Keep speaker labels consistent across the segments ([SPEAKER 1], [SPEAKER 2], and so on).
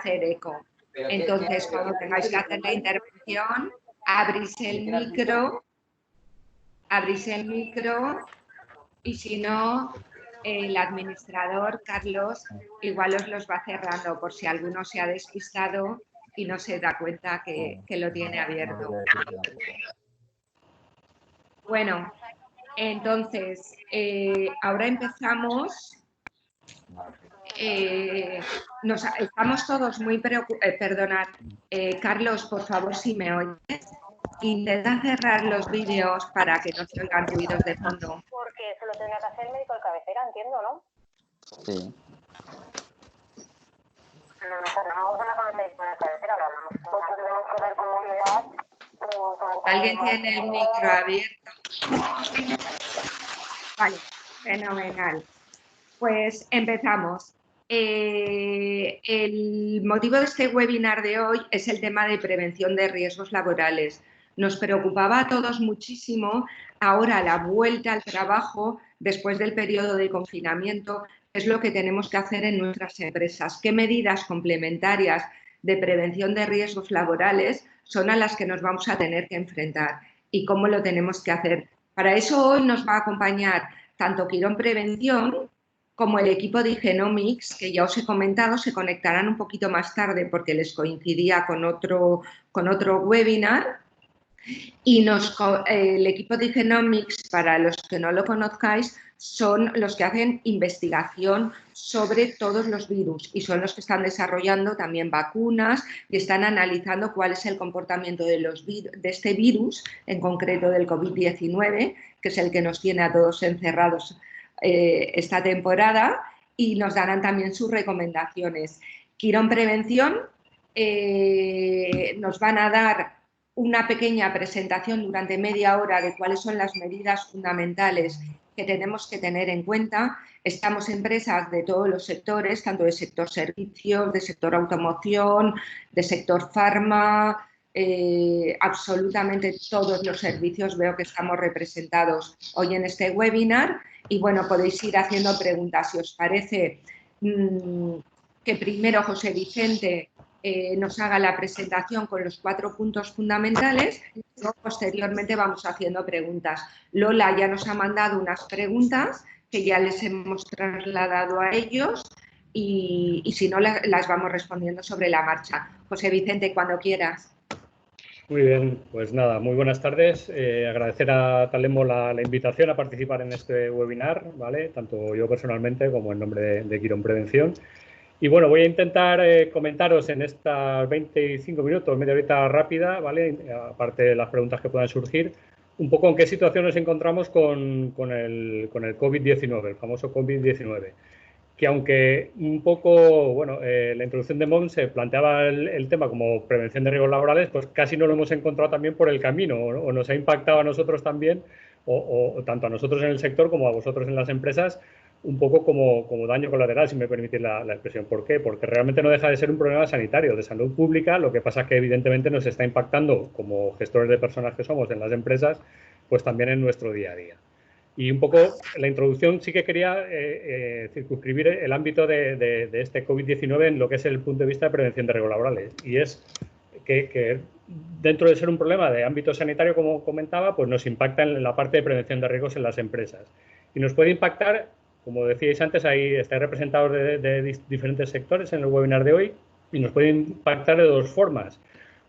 [SPEAKER 1] hacer eco. Entonces, cuando tengáis que hacer la intervención, abrís el micro y si no, el administrador, Carlos, igual os los va cerrando por si alguno se ha despistado y no se da cuenta que lo tiene abierto. Bueno, entonces, ahora empezamos. Estamos todos muy preocupados. Perdonad, Carlos, por favor, si me oyes, intenta cerrar los vídeos para que no se oigan ruidos de fondo.
[SPEAKER 2] Porque eso lo tendrá que hacer el médico de cabecera, entiendo, ¿no?
[SPEAKER 3] Sí.
[SPEAKER 2] No nos hablamos con el médico de cabecera, lo hablamos nosotros, tenemos que ver comunidad.
[SPEAKER 1] ¿Alguien tiene el micro abierto? Vale, fenomenal. Pues empezamos. El motivo de este webinar de hoy es el tema de prevención de riesgos laborales. Nos preocupaba a todos muchísimo ahora la vuelta al trabajo después del periodo de confinamiento, qué es lo que tenemos que hacer en nuestras empresas, qué medidas complementarias de prevención de riesgos laborales son a las que nos vamos a tener que enfrentar y cómo lo tenemos que hacer. Para eso hoy nos va a acompañar tanto Quirón Prevención como el equipo de Igenomics, que ya os he comentado, se conectarán un poquito más tarde porque les coincidía con otro webinar. Y el equipo de Igenomics, para los que no lo conozcáis, son los que hacen investigación sobre todos los virus y son los que están desarrollando también vacunas y están analizando cuál es el comportamiento de este virus, en concreto del COVID-19, que es el que nos tiene a todos encerrados esta temporada, y nos darán también sus recomendaciones. Quirón Prevención nos van a dar una pequeña presentación durante media hora de cuáles son las medidas fundamentales que tenemos que tener en cuenta. Estamos empresas de todos los sectores, tanto del sector servicios, del sector automoción, del sector farma, absolutamente todos los servicios veo que estamos representados hoy en este webinar. Y bueno, podéis ir haciendo preguntas. Si os parece que primero José Vicente nos haga la presentación con los 4 puntos fundamentales y luego posteriormente vamos haciendo preguntas. Lola ya nos ha mandado unas preguntas que ya les hemos trasladado a ellos y si no las vamos respondiendo sobre la marcha. José Vicente, cuando quieras.
[SPEAKER 4] Muy bien, pues nada, muy buenas tardes. Agradecer a Talemo la invitación a participar en este webinar, ¿vale? Tanto yo personalmente como en nombre de Quirón Prevención. Y bueno, voy a intentar comentaros en estas 25 minutos, media horita rápida, ¿vale? Aparte de las preguntas que puedan surgir, un poco en qué situación nos encontramos con el COVID-19, el famoso COVID-19. Que aunque un poco, bueno, la introducción de Mons se planteaba el tema como prevención de riesgos laborales, pues casi no lo hemos encontrado también por el camino, o nos ha impactado a nosotros también, o tanto a nosotros en el sector como a vosotros en las empresas, un poco como daño colateral, si me permitís la expresión. ¿Por qué? Porque realmente no deja de ser un problema sanitario, de salud pública, lo que pasa es que evidentemente nos está impactando como gestores de personas que somos en las empresas, pues también en nuestro día a día. Y un poco la introducción sí que quería circunscribir el ámbito de este COVID-19 en lo que es el punto de vista de prevención de riesgos laborales. Y es que dentro de ser un problema de ámbito sanitario, como comentaba, pues nos impacta en la parte de prevención de riesgos en las empresas. Y nos puede impactar, como decíais antes, ahí estáis representados de diferentes sectores en el webinar de hoy, y nos puede impactar de 2 formas.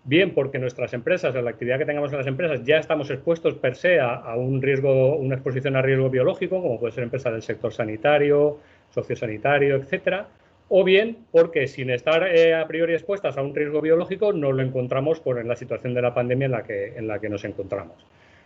[SPEAKER 4] Bien porque nuestras empresas, en la actividad que tengamos en las empresas, ya estamos expuestos per se a un riesgo, una exposición a riesgo biológico, como puede ser empresas del sector sanitario, sociosanitario, etcétera, o bien porque sin estar a priori expuestas a un riesgo biológico no lo encontramos en la situación de la pandemia en la que nos encontramos.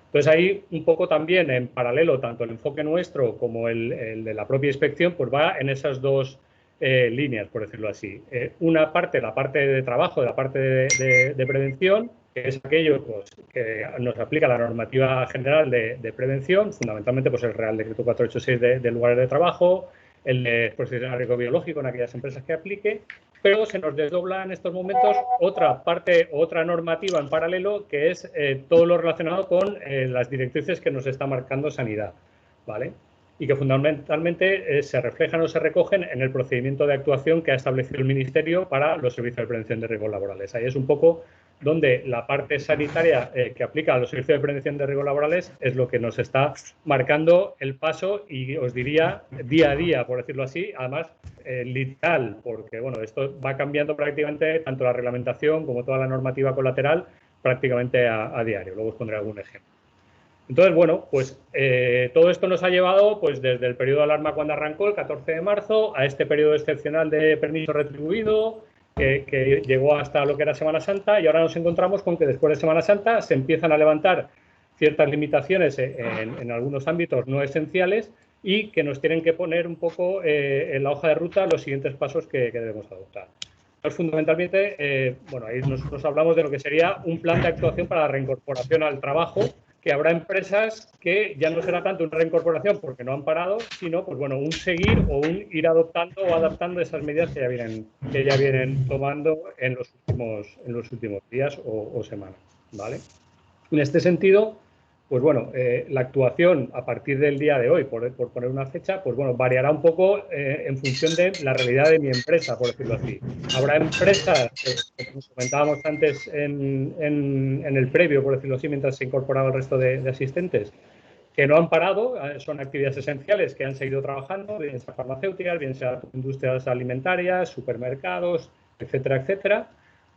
[SPEAKER 4] Entonces ahí un poco también en paralelo, tanto el enfoque nuestro como el de la propia inspección, pues va en esas 2 líneas, por decirlo así. Una parte, la parte de trabajo, la parte de prevención, que es aquello pues, que nos aplica la normativa general de prevención, fundamentalmente pues, el Real Decreto 486 de lugares de trabajo, el de exposición a riesgo biológico en aquellas empresas que aplique, pero se nos desdobla en estos momentos otra parte, otra normativa en paralelo, que es todo lo relacionado con las directrices que nos está marcando Sanidad, ¿vale? y que fundamentalmente se reflejan o se recogen en el procedimiento de actuación que ha establecido el Ministerio para los servicios de prevención de riesgos laborales. Ahí es un poco donde la parte sanitaria que aplica a los servicios de prevención de riesgos laborales es lo que nos está marcando el paso y os diría día a día, por decirlo así, además literal, porque bueno, esto va cambiando prácticamente tanto la reglamentación como toda la normativa colateral prácticamente a diario. Luego os pondré algún ejemplo. Entonces, bueno, pues todo esto nos ha llevado pues desde el periodo de alarma cuando arrancó, el 14 de marzo, a este periodo excepcional de permiso retribuido, que llegó hasta lo que era Semana Santa, y ahora nos encontramos con que después de Semana Santa se empiezan a levantar ciertas limitaciones en algunos ámbitos no esenciales y que nos tienen que poner un poco en la hoja de ruta los siguientes pasos que debemos adoptar. Entonces, fundamentalmente, bueno, ahí nosotros hablamos de lo que sería un plan de actuación para la reincorporación al trabajo, que habrá empresas que ya no será tanto una reincorporación porque no han parado, sino pues bueno, un seguir o un ir adoptando o adaptando esas medidas que ya vienen tomando en los últimos días o semanas, ¿vale? En este sentido, pues bueno, la actuación a partir del día de hoy, por poner una fecha, pues bueno, variará un poco en función de la realidad de mi empresa, por decirlo así. Habrá empresas, como comentábamos antes en el previo, por decirlo así, mientras se incorporaba el resto de asistentes, que no han parado, son actividades esenciales que han seguido trabajando, bien sea farmacéuticas, bien sea industrias alimentarias, supermercados, etcétera, etcétera.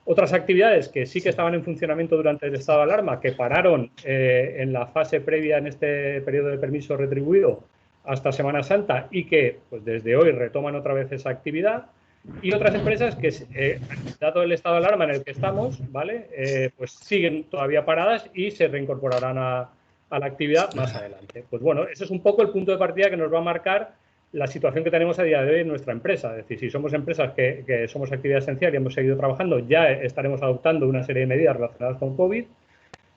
[SPEAKER 4] Otras actividades que sí que estaban en funcionamiento durante el estado de alarma, que pararon en la fase previa en este periodo de permiso retribuido hasta Semana Santa y que pues, desde hoy retoman otra vez esa actividad. Y otras empresas que, dado el estado de alarma en el que estamos, ¿vale? Pues siguen todavía paradas y se reincorporarán a la actividad más adelante. Pues bueno, ese es un poco el punto de partida que nos va a marcar la situación que tenemos a día de hoy en nuestra empresa. Es decir, si somos empresas que somos actividad esencial y hemos seguido trabajando, ya estaremos adoptando una serie de medidas relacionadas con COVID.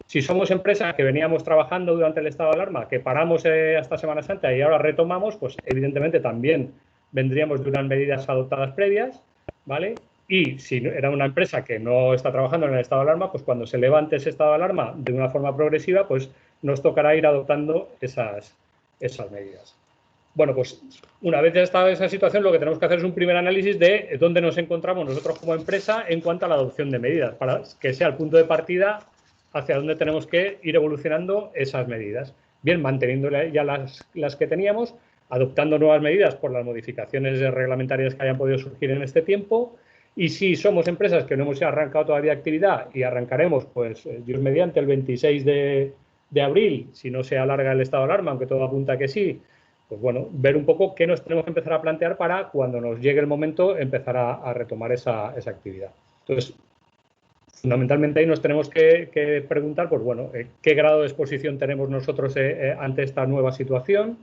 [SPEAKER 4] Si somos empresas que veníamos trabajando durante el estado de alarma, que paramos hasta Semana Santa y ahora retomamos, pues evidentemente también vendríamos de unas medidas adoptadas previas, ¿vale? Y si era una empresa que no está trabajando en el estado de alarma, pues cuando se levante ese estado de alarma de una forma progresiva, pues nos tocará ir adoptando esas medidas. Bueno, pues una vez ya está esa situación, lo que tenemos que hacer es un primer análisis de dónde nos encontramos nosotros como empresa en cuanto a la adopción de medidas, para que sea el punto de partida hacia dónde tenemos que ir evolucionando esas medidas. Bien, manteniendo ya las que teníamos, adoptando nuevas medidas por las modificaciones reglamentarias que hayan podido surgir en este tiempo. Y si somos empresas que no hemos arrancado todavía actividad y arrancaremos, pues, Dios mediante, el 26 de abril, si no se alarga el estado de alarma, aunque todo apunta que sí, pues bueno, ver un poco qué nos tenemos que empezar a plantear para cuando nos llegue el momento empezar a retomar esa actividad. Entonces, fundamentalmente ahí nos tenemos que preguntar, pues bueno, qué grado de exposición tenemos nosotros ante esta nueva situación,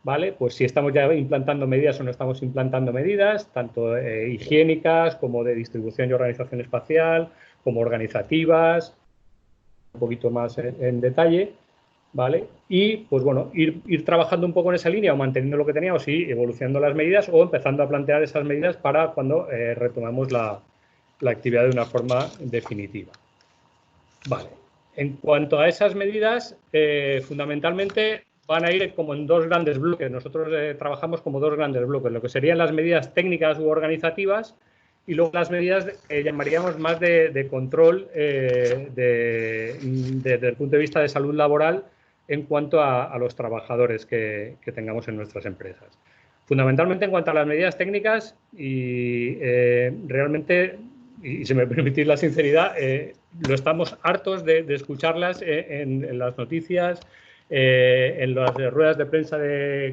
[SPEAKER 4] ¿vale? Pues si estamos ya implantando medidas o no estamos implantando medidas, tanto higiénicas como de distribución y organización espacial, como organizativas, un poquito más en detalle, ¿vale? Y, pues bueno, ir trabajando un poco en esa línea o manteniendo lo que teníamos y evolucionando las medidas o empezando a plantear esas medidas para cuando retomamos la actividad de una forma definitiva. Vale. En cuanto a esas medidas, fundamentalmente van a ir como en dos grandes bloques. Nosotros trabajamos como dos grandes bloques, lo que serían las medidas técnicas u organizativas y luego las medidas que llamaríamos más de control desde el punto de vista de salud laboral en cuanto a los trabajadores que tengamos en nuestras empresas. Fundamentalmente en cuanto a las medidas técnicas y realmente, y si me permitís la sinceridad, lo estamos hartos de escucharlas en las noticias, en las ruedas de prensa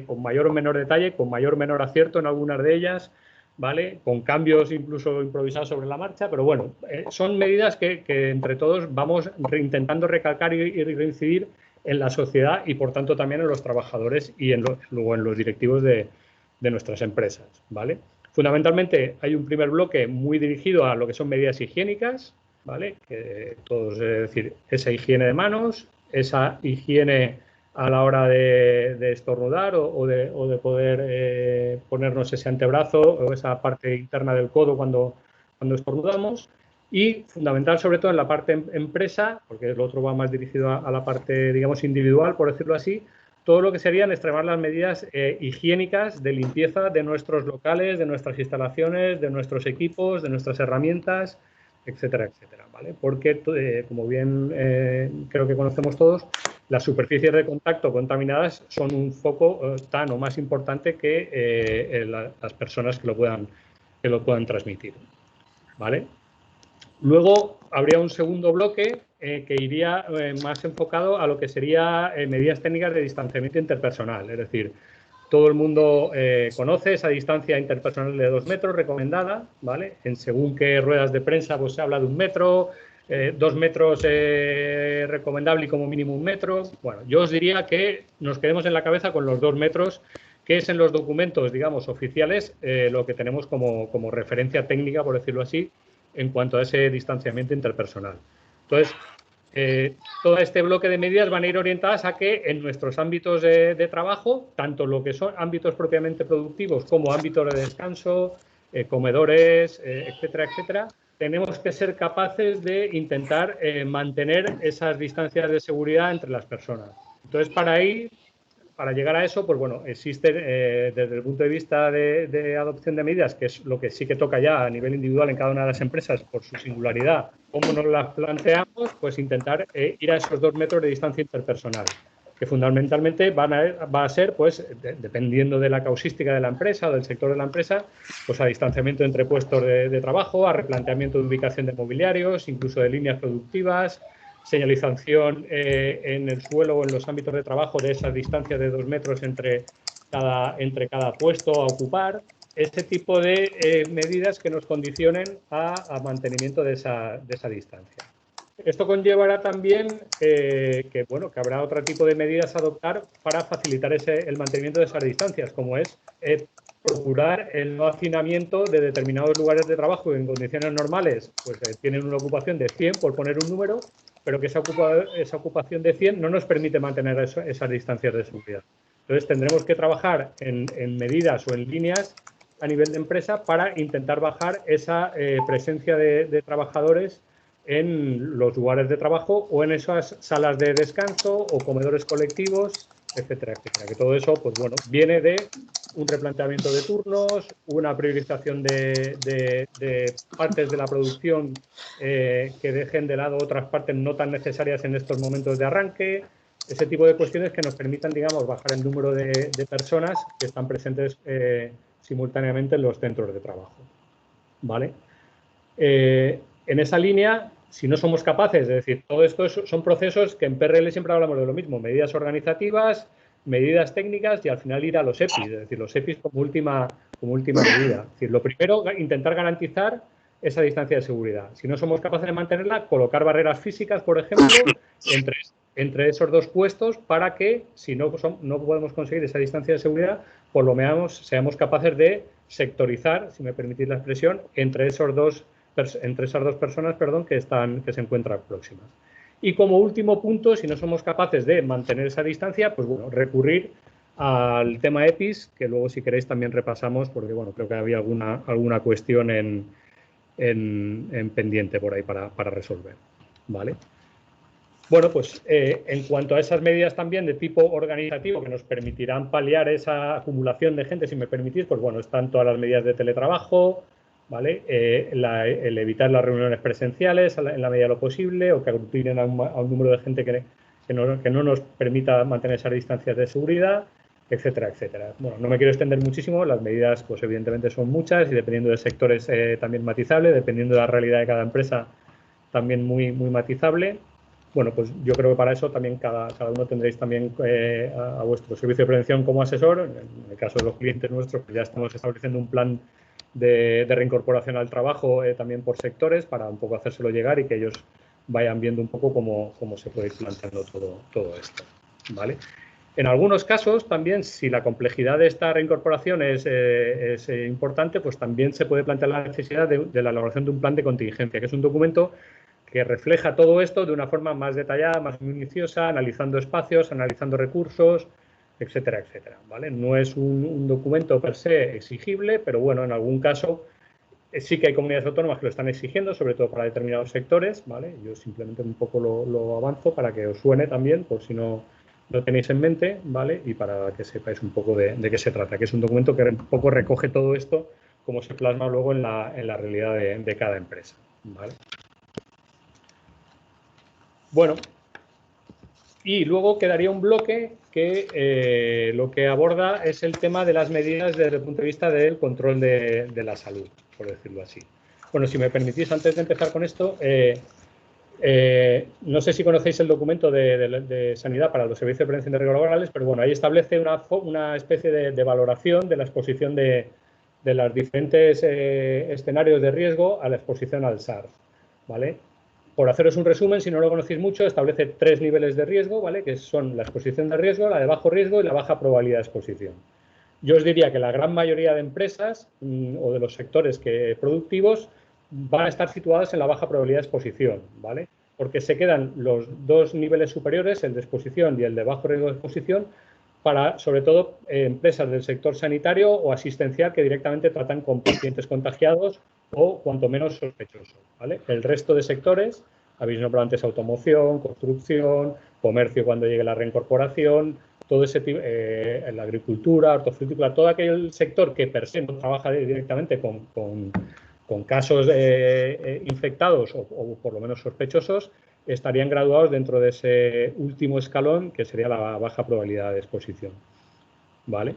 [SPEAKER 4] con mayor o menor detalle, con mayor o menor acierto en algunas de ellas, ¿vale? Con cambios incluso improvisados sobre la marcha, pero bueno, son medidas que entre todos vamos intentando recalcar y reincidir en la sociedad y por tanto también en los trabajadores y luego en los directivos de nuestras empresas, ¿vale? Fundamentalmente hay un primer bloque muy dirigido a lo que son medidas higiénicas, ¿vale? Que todos, es decir, esa higiene de manos, esa higiene a la hora de estornudar o de poder ponernos ese antebrazo o esa parte interna del codo cuando estornudamos. Y fundamental sobre todo en la parte empresa, porque el otro va más dirigido a la parte, digamos, individual, por decirlo así, todo lo que serían extremar las medidas higiénicas de limpieza de nuestros locales, de nuestras instalaciones, de nuestros equipos, de nuestras herramientas, etcétera, etcétera, ¿vale? Porque, como bien creo que conocemos todos, las superficies de contacto contaminadas son un foco tan o más importante que las personas que lo puedan transmitir, ¿vale? Luego habría un segundo bloque que iría más enfocado a lo que sería medidas técnicas de distanciamiento interpersonal. Es decir, todo el mundo conoce esa distancia interpersonal de 2 metros recomendada, ¿vale? En según qué ruedas de prensa pues se habla de 1 metro, 2 metros recomendable y como mínimo 1 metro. Bueno, yo os diría que nos quedemos en la cabeza con los 2 metros, que es en los documentos, digamos, oficiales, lo que tenemos como referencia técnica, por decirlo así, en cuanto a ese distanciamiento interpersonal. Entonces, todo este bloque de medidas van a ir orientadas a que en nuestros ámbitos de trabajo, tanto lo que son ámbitos propiamente productivos como ámbitos de descanso, comedores, etcétera, etcétera, tenemos que ser capaces de intentar mantener esas distancias de seguridad entre las personas. Entonces, para llegar a eso, pues bueno, existe desde el punto de vista de adopción de medidas, que es lo que sí que toca ya a nivel individual en cada una de las empresas por su singularidad, cómo nos las planteamos, pues intentar ir a esos 2 metros de distancia interpersonal, que fundamentalmente va a ser, pues, dependiendo de la causística de la empresa o del sector de la empresa, pues a distanciamiento entre puestos de trabajo, a replanteamiento de ubicación de mobiliarios, incluso de líneas productivas, señalización en el suelo o en los ámbitos de trabajo de esas distancias de 2 metros entre cada puesto a ocupar, ese tipo de medidas que nos condicionen a mantenimiento de esa distancia. Esto conllevará también que habrá otro tipo de medidas a adoptar para facilitar el mantenimiento de esas distancias, como es procurar el no hacinamiento de determinados lugares de trabajo que en condiciones normales pues, tienen una ocupación de 100, por poner un número, pero que esa ocupación de 100 no nos permite mantener esas distancias de seguridad. Entonces, tendremos que trabajar en medidas o en líneas a nivel de empresa para intentar bajar esa presencia de trabajadores en los lugares de trabajo o en esas salas de descanso o comedores colectivos, etcétera, etcétera. Que todo eso, pues bueno, viene de un replanteamiento de turnos, una priorización de partes de la producción que dejen de lado otras partes no tan necesarias en estos momentos de arranque, ese tipo de cuestiones que nos permitan, digamos, bajar el número de personas que están presentes simultáneamente en los centros de trabajo, ¿vale? En esa línea, si no somos capaces, es decir, todo esto son procesos que en PRL siempre hablamos de lo mismo, medidas organizativas, medidas técnicas y al final ir a los EPIs, es decir, los EPIs como última medida. Es decir, lo primero, intentar garantizar esa distancia de seguridad. Si no somos capaces de mantenerla, colocar barreras físicas, por ejemplo, entre esos 2 puestos para que, si no podemos conseguir esa distancia de seguridad, por lo menos seamos capaces de sectorizar, si me permitís la expresión, entre esas 2 personas, que se encuentran próximas. Y como último punto, si no somos capaces de mantener esa distancia, pues bueno, recurrir al tema EPIs, que luego si queréis también repasamos, porque bueno, creo que había alguna cuestión en pendiente por ahí para resolver, ¿vale? Bueno, pues en cuanto a esas medidas también de tipo organizativo que nos permitirán paliar esa acumulación de gente, si me permitís, pues bueno, están todas las medidas de teletrabajo, ¿vale? El evitar las reuniones presenciales en la medida de lo posible o que aglutinen a un número de gente que no nos permita mantener esas distancias de seguridad, etcétera, etcétera. Bueno, no me quiero extender muchísimo, las medidas pues evidentemente son muchas y dependiendo de sectores también matizable, dependiendo de la realidad de cada empresa también muy, muy matizable. Bueno, pues yo creo que para eso también cada uno tendréis también a vuestro servicio de prevención como asesor. En el caso de los clientes nuestros, pues ya estamos estableciendo un plan de reincorporación al trabajo también por sectores para un poco hacérselo llegar y que ellos vayan viendo un poco cómo se puede ir planteando todo esto, ¿vale? En algunos casos también, si la complejidad de esta reincorporación es importante, pues también se puede plantear la necesidad de la elaboración de un plan de contingencia, que es un documento que refleja todo esto de una forma más detallada, más minuciosa, analizando espacios, analizando recursos, etcétera, etcétera, ¿vale? No es un documento per se exigible, pero bueno, en algún caso sí que hay comunidades autónomas que lo están exigiendo, sobre todo para determinados sectores, ¿vale? Yo simplemente un poco lo avanzo para que os suene también, por si no lo tenéis en mente, ¿vale? Y para que sepáis un poco de qué se trata, que es un documento que un poco recoge todo esto, cómo se plasma luego en la realidad de cada empresa, ¿vale? Bueno, y luego quedaría un bloque que lo que aborda es el tema de las medidas desde el punto de vista del control de la salud, por decirlo así. Bueno, si me permitís, antes de empezar con esto, no sé si conocéis el documento de sanidad para los servicios de prevención de riesgos laborales, pero bueno, ahí establece una especie de valoración de la exposición de los diferentes escenarios de riesgo a la exposición al SARS, ¿vale? Por haceros un resumen, si no lo conocéis mucho, establece 3 niveles de riesgo, ¿vale? Que son la exposición de riesgo, la de bajo riesgo y la baja probabilidad de exposición. Yo os diría que la gran mayoría de empresas o de los sectores productivos van a estar situadas en la baja probabilidad de exposición, ¿vale? Porque se quedan los 2 niveles superiores, el de exposición y el de bajo riesgo de exposición, para, sobre todo, empresas del sector sanitario o asistencial que directamente tratan con pacientes contagiados o cuanto menos sospechosos, ¿vale? El resto de sectores, habéis nombrado antes automoción, construcción, comercio cuando llegue la reincorporación, todo ese tipo, la agricultura, hortofrutícola, todo aquel sector que per se no trabaja directamente con casos infectados o por lo menos sospechosos, estarían graduados dentro de ese último escalón que sería la baja probabilidad de exposición, ¿vale?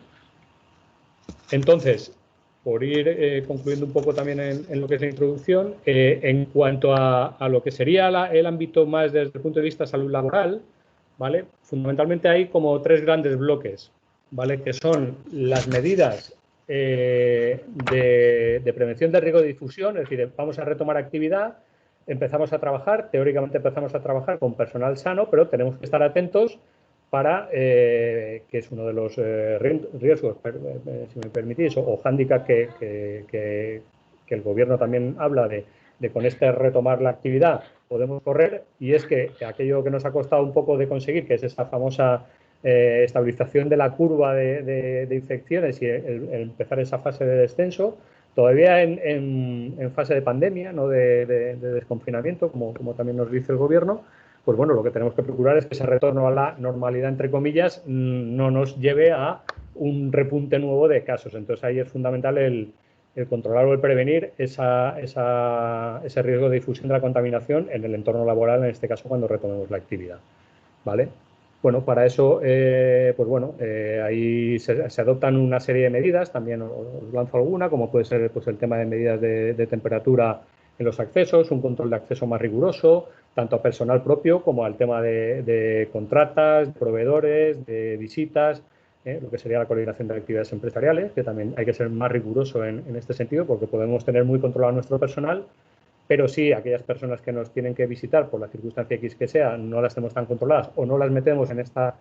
[SPEAKER 4] Entonces, por ir concluyendo un poco también en lo que es la introducción, en cuanto a lo que sería el ámbito más desde el punto de vista de salud laboral, ¿vale? Fundamentalmente hay como 3 grandes bloques, ¿vale? Que son las medidas de prevención de riesgo de difusión, es decir, vamos a retomar actividad, empezamos a trabajar, teóricamente empezamos a trabajar con personal sano, pero tenemos que estar atentos para, que es uno de los riesgos, si me permitís, o hándicap que el gobierno también habla de con este retomar la actividad podemos correr, y es que aquello que nos ha costado un poco de conseguir, que es esta famosa estabilización de la curva de infecciones y el empezar esa fase de descenso, todavía en fase de pandemia, no de desconfinamiento, como también nos dice el gobierno, pues bueno, lo que tenemos que procurar es que ese retorno a la normalidad, entre comillas, no nos lleve a un repunte nuevo de casos. Entonces ahí es fundamental el controlar o el prevenir ese riesgo de difusión de la contaminación en el entorno laboral, en este caso cuando retomemos la actividad, ¿vale? Bueno, para eso, pues bueno, ahí se adoptan una serie de medidas, también os lanzo alguna, como puede ser pues, el tema de medidas de temperatura en los accesos, un control de acceso más riguroso, tanto a personal propio como al tema de contratas, proveedores, de visitas, lo que sería la coordinación de actividades empresariales, que también hay que ser más riguroso en este sentido, porque podemos tener muy controlado nuestro personal, pero sí aquellas personas que nos tienen que visitar por la circunstancia X que sea, no las tenemos tan controladas o no las metemos en esta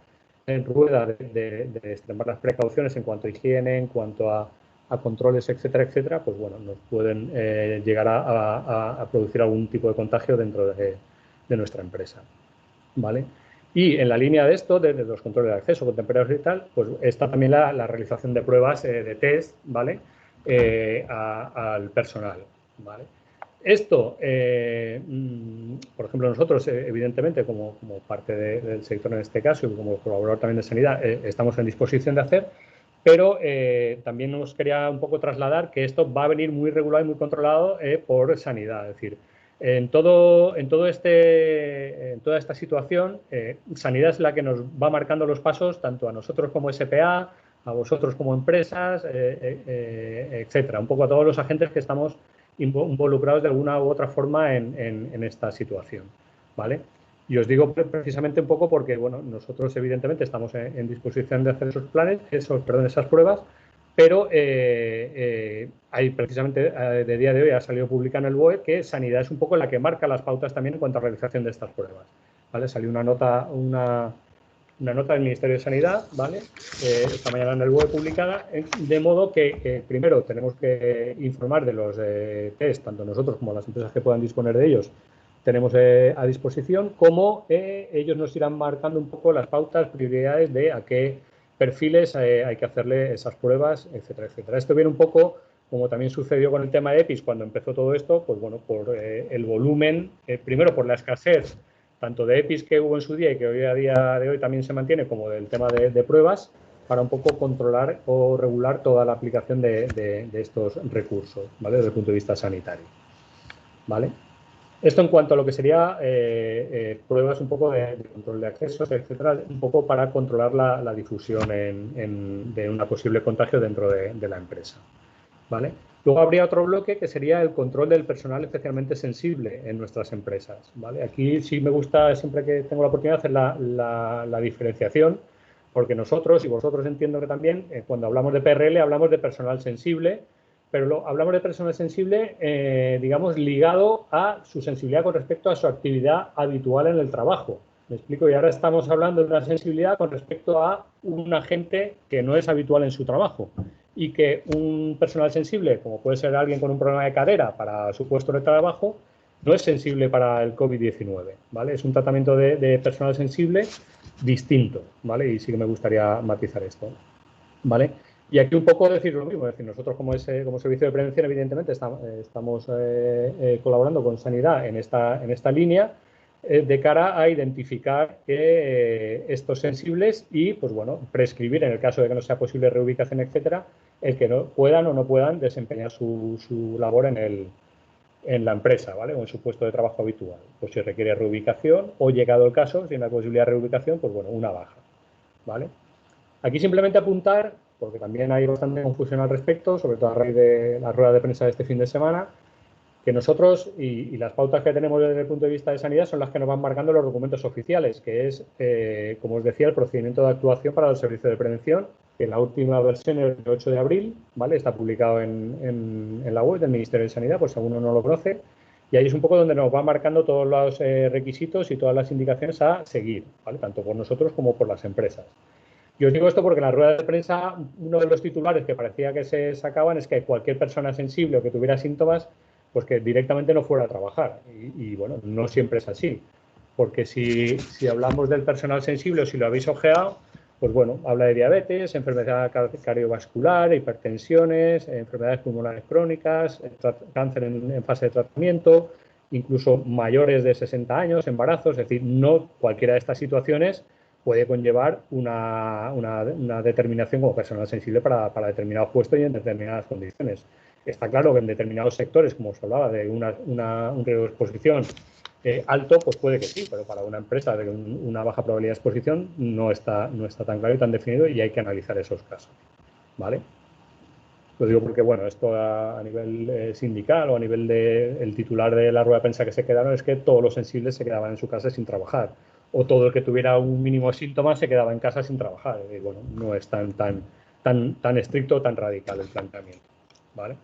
[SPEAKER 4] rueda de extremar las precauciones en cuanto a higiene, en cuanto a controles, etcétera, etcétera, pues bueno, nos pueden llegar a producir algún tipo de contagio dentro de nuestra empresa, ¿vale? Y en la línea de esto, de los controles de acceso con temperaturas y tal, pues está también la realización de pruebas de test, ¿vale? Al personal, ¿vale? Esto, por ejemplo, nosotros, evidentemente, como parte del sector en este caso y como colaborador también de sanidad, estamos en disposición de hacer, pero también nos quería un poco trasladar que esto va a venir muy regulado y muy controlado por sanidad. Es decir, en toda esta situación, sanidad es la que nos va marcando los pasos tanto a nosotros como SPA, a vosotros como empresas, etcétera. Un poco a todos los agentes que estamos involucrados de alguna u otra forma en esta situación, ¿vale? Y os digo precisamente un poco porque, bueno, nosotros evidentemente estamos en disposición de hacer esos planes, esas pruebas, pero hay precisamente de día de hoy ha salido publicado en el BOE que sanidad es un poco la que marca las pautas también en cuanto a realización de estas pruebas, ¿vale? Salió una nota del Ministerio de Sanidad, ¿vale? Esta mañana en el BOE publicada, de modo que primero tenemos que informar de los test, tanto nosotros como las empresas que puedan disponer de ellos, tenemos a disposición, como ellos nos irán marcando un poco las pautas, prioridades de a qué perfiles hay que hacerle esas pruebas, etcétera, etcétera. Esto viene un poco, como también sucedió con el tema de EPIs cuando empezó todo esto, pues bueno, por el volumen, primero por la escasez tanto de EPIs que hubo en su día y que hoy a día de hoy también se mantiene, como del tema de pruebas, para un poco controlar o regular toda la aplicación de estos recursos, ¿vale? Desde el punto de vista sanitario, ¿vale? Esto en cuanto a lo que sería pruebas un poco de control de accesos, etcétera, un poco para controlar la difusión de un posible contagio dentro de la empresa, ¿vale? Luego habría otro bloque que sería el control del personal especialmente sensible en nuestras empresas, ¿vale? Aquí sí me gusta, siempre que tengo la oportunidad, hacer la diferenciación, porque nosotros, y vosotros entiendo que también, cuando hablamos de PRL hablamos de personal sensible, pero hablamos de personal sensible, digamos, ligado a su sensibilidad con respecto a su actividad habitual en el trabajo. Me explico, y ahora estamos hablando de una sensibilidad con respecto a un agente que no es habitual en su trabajo y que un personal sensible, como puede ser alguien con un problema de cadera para su puesto de trabajo, no es sensible para el COVID-19, ¿vale? Es un tratamiento de personal sensible distinto, ¿vale? Y sí que me gustaría matizar esto, ¿vale? Y aquí un poco decir lo mismo, es decir, nosotros como servicio de prevención, evidentemente, estamos colaborando con Sanidad en esta línea de cara a identificar estos sensibles y, pues bueno, prescribir, en el caso de que no sea posible reubicación, etcétera, el que no puedan o no puedan desempeñar su labor en la empresa, ¿vale? O en su puesto de trabajo habitual. Pues si requiere reubicación o, llegado el caso, si no hay posibilidad de reubicación, pues bueno, una baja, ¿vale? Aquí simplemente apuntar, porque también hay bastante confusión al respecto, sobre todo a raíz de la rueda de prensa de este fin de semana, que nosotros y las pautas que tenemos desde el punto de vista de sanidad son las que nos van marcando los documentos oficiales, que es, como os decía, el procedimiento de actuación para los servicios de prevención, que la última versión es el 8 de abril, ¿vale? Está publicado en la web del Ministerio de Sanidad, por si alguno no lo conoce, y ahí es un poco donde nos va marcando todos los requisitos y todas las indicaciones a seguir, ¿vale? Tanto por nosotros como por las empresas. Y os digo esto porque en la rueda de prensa uno de los titulares que parecía que se sacaban es que cualquier persona sensible o que tuviera síntomas, pues que directamente no fuera a trabajar. Y bueno, no siempre es así. Porque si hablamos del personal sensible o si lo habéis ojeado, pues bueno, habla de diabetes, enfermedad cardiovascular, hipertensiones, enfermedades pulmonares crónicas, cáncer en fase de tratamiento, incluso mayores de 60 años, embarazos. Es decir, no cualquiera de estas situaciones puede conllevar una determinación como personal sensible para determinados puestos y en determinadas condiciones. Está claro que en determinados sectores, como os hablaba, de un riesgo de exposición alto, pues puede que sí, pero para una empresa de una baja probabilidad de exposición no está tan claro y tan definido y hay que analizar esos casos, ¿vale? Lo digo porque, bueno, esto a nivel sindical o a nivel del titular de la rueda de prensa que se quedaron es que todos los sensibles se quedaban en su casa sin trabajar o todo el que tuviera un mínimo de síntomas se quedaba en casa sin trabajar. Y bueno, no es tan estricto o tan radical el planteamiento, ¿vale?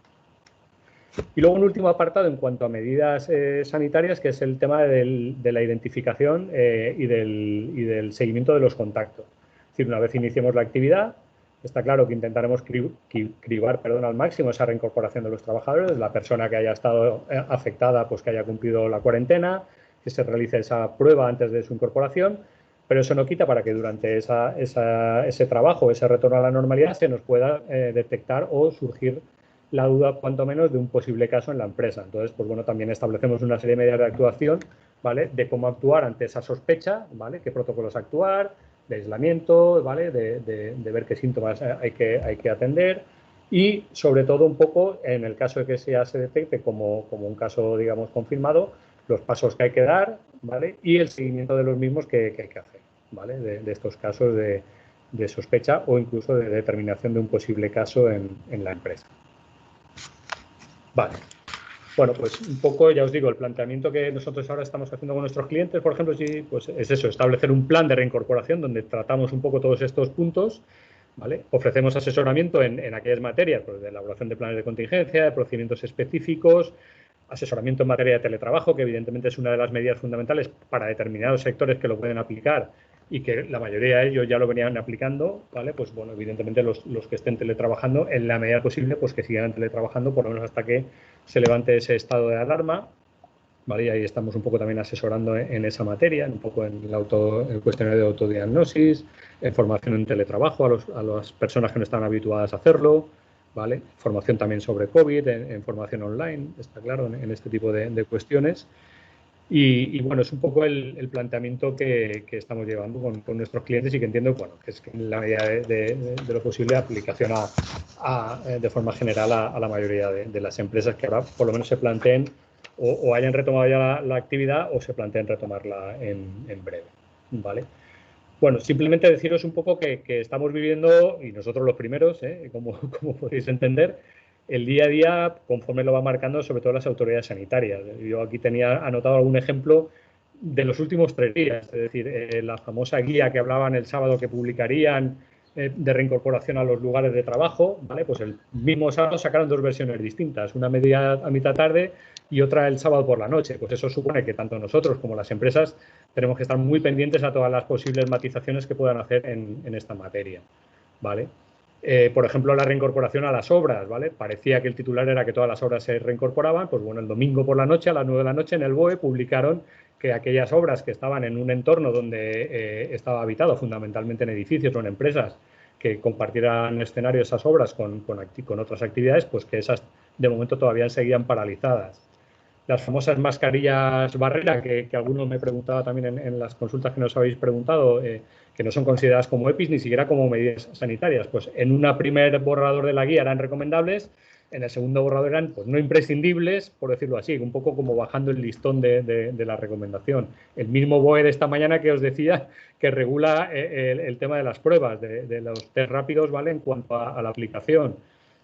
[SPEAKER 4] Y luego un último apartado en cuanto a medidas sanitarias, que es el tema de la identificación y del seguimiento de los contactos. Es decir, una vez iniciemos la actividad, está claro que intentaremos cribar al máximo esa reincorporación de los trabajadores, la persona que haya estado afectada, pues que haya cumplido la cuarentena, que se realice esa prueba antes de su incorporación, pero eso no quita para que durante ese trabajo, ese retorno a la normalidad, se nos pueda detectar o surgir la duda, cuanto menos, de un posible caso en la empresa. Entonces, pues bueno, también establecemos una serie de medidas de actuación, ¿vale? De cómo actuar ante esa sospecha, ¿vale? Qué protocolos actuar, de aislamiento, ¿vale? De ver qué síntomas hay que atender y, sobre todo, un poco, en el caso de que ya se detecte como un caso, digamos, confirmado, los pasos que hay que dar, ¿vale? Y el seguimiento de los mismos que hay que hacer, ¿vale? De estos casos de sospecha o incluso de determinación de un posible caso en la empresa. Vale. Bueno, pues un poco, ya os digo, el planteamiento que nosotros ahora estamos haciendo con nuestros clientes, por ejemplo, sí, pues es eso, establecer un plan de reincorporación donde tratamos un poco todos estos puntos, ¿vale? Ofrecemos asesoramiento en aquellas materias, pues de elaboración de planes de contingencia, de procedimientos específicos, asesoramiento en materia de teletrabajo, que evidentemente es una de las medidas fundamentales para determinados sectores que lo pueden aplicar y que la mayoría de ellos ya lo venían aplicando, ¿vale? Pues bueno, evidentemente los que estén teletrabajando, en la medida posible, pues que sigan teletrabajando por lo menos hasta que se levante ese estado de alarma, ¿vale? Y ahí estamos un poco también asesorando en esa materia, un poco en el cuestionario de autodiagnosis, en formación en teletrabajo a las personas que no están habituadas a hacerlo, ¿vale? Formación también sobre COVID, en formación online, está claro, en este tipo de cuestiones. Y bueno, es un poco el planteamiento que estamos llevando con nuestros clientes y que entiendo, bueno, que es que en la medida de lo posible aplicación de forma general a la mayoría de las empresas que ahora por lo menos se planteen o hayan retomado ya la actividad o se planteen retomarla en breve, ¿vale? Bueno, simplemente deciros un poco que estamos viviendo, y nosotros los primeros, como podéis entender, el día a día conforme lo va marcando sobre todo las autoridades sanitarias. Yo aquí tenía anotado algún ejemplo de los últimos 3 días, es decir, la famosa guía que hablaban el sábado que publicarían de reincorporación a los lugares de trabajo, ¿vale? Pues el mismo sábado sacaron 2 versiones distintas, una a mitad tarde y otra el sábado por la noche. Pues eso supone que tanto nosotros como las empresas tenemos que estar muy pendientes a todas las posibles matizaciones que puedan hacer en esta materia, ¿vale? Por ejemplo, la reincorporación a las obras, ¿vale? Parecía que el titular era que todas las obras se reincorporaban, pues bueno, el domingo por la noche, a las 9 de la noche, en el BOE publicaron que aquellas obras que estaban en un entorno donde estaba habitado, fundamentalmente en edificios o en empresas, que compartieran escenario esas obras con otras actividades, pues que esas de momento todavía seguían paralizadas. Las famosas mascarillas barrera, que alguno me preguntaba también en las consultas que nos habéis preguntado, que no son consideradas como EPIs ni siquiera como medidas sanitarias. Pues en un primer borrador de la guía eran recomendables, en el segundo borrador eran pues, no imprescindibles, por decirlo así, un poco como bajando el listón de la recomendación. El mismo BOE de esta mañana que os decía que regula el tema de las pruebas, de los test rápidos, ¿vale? En cuanto a la aplicación.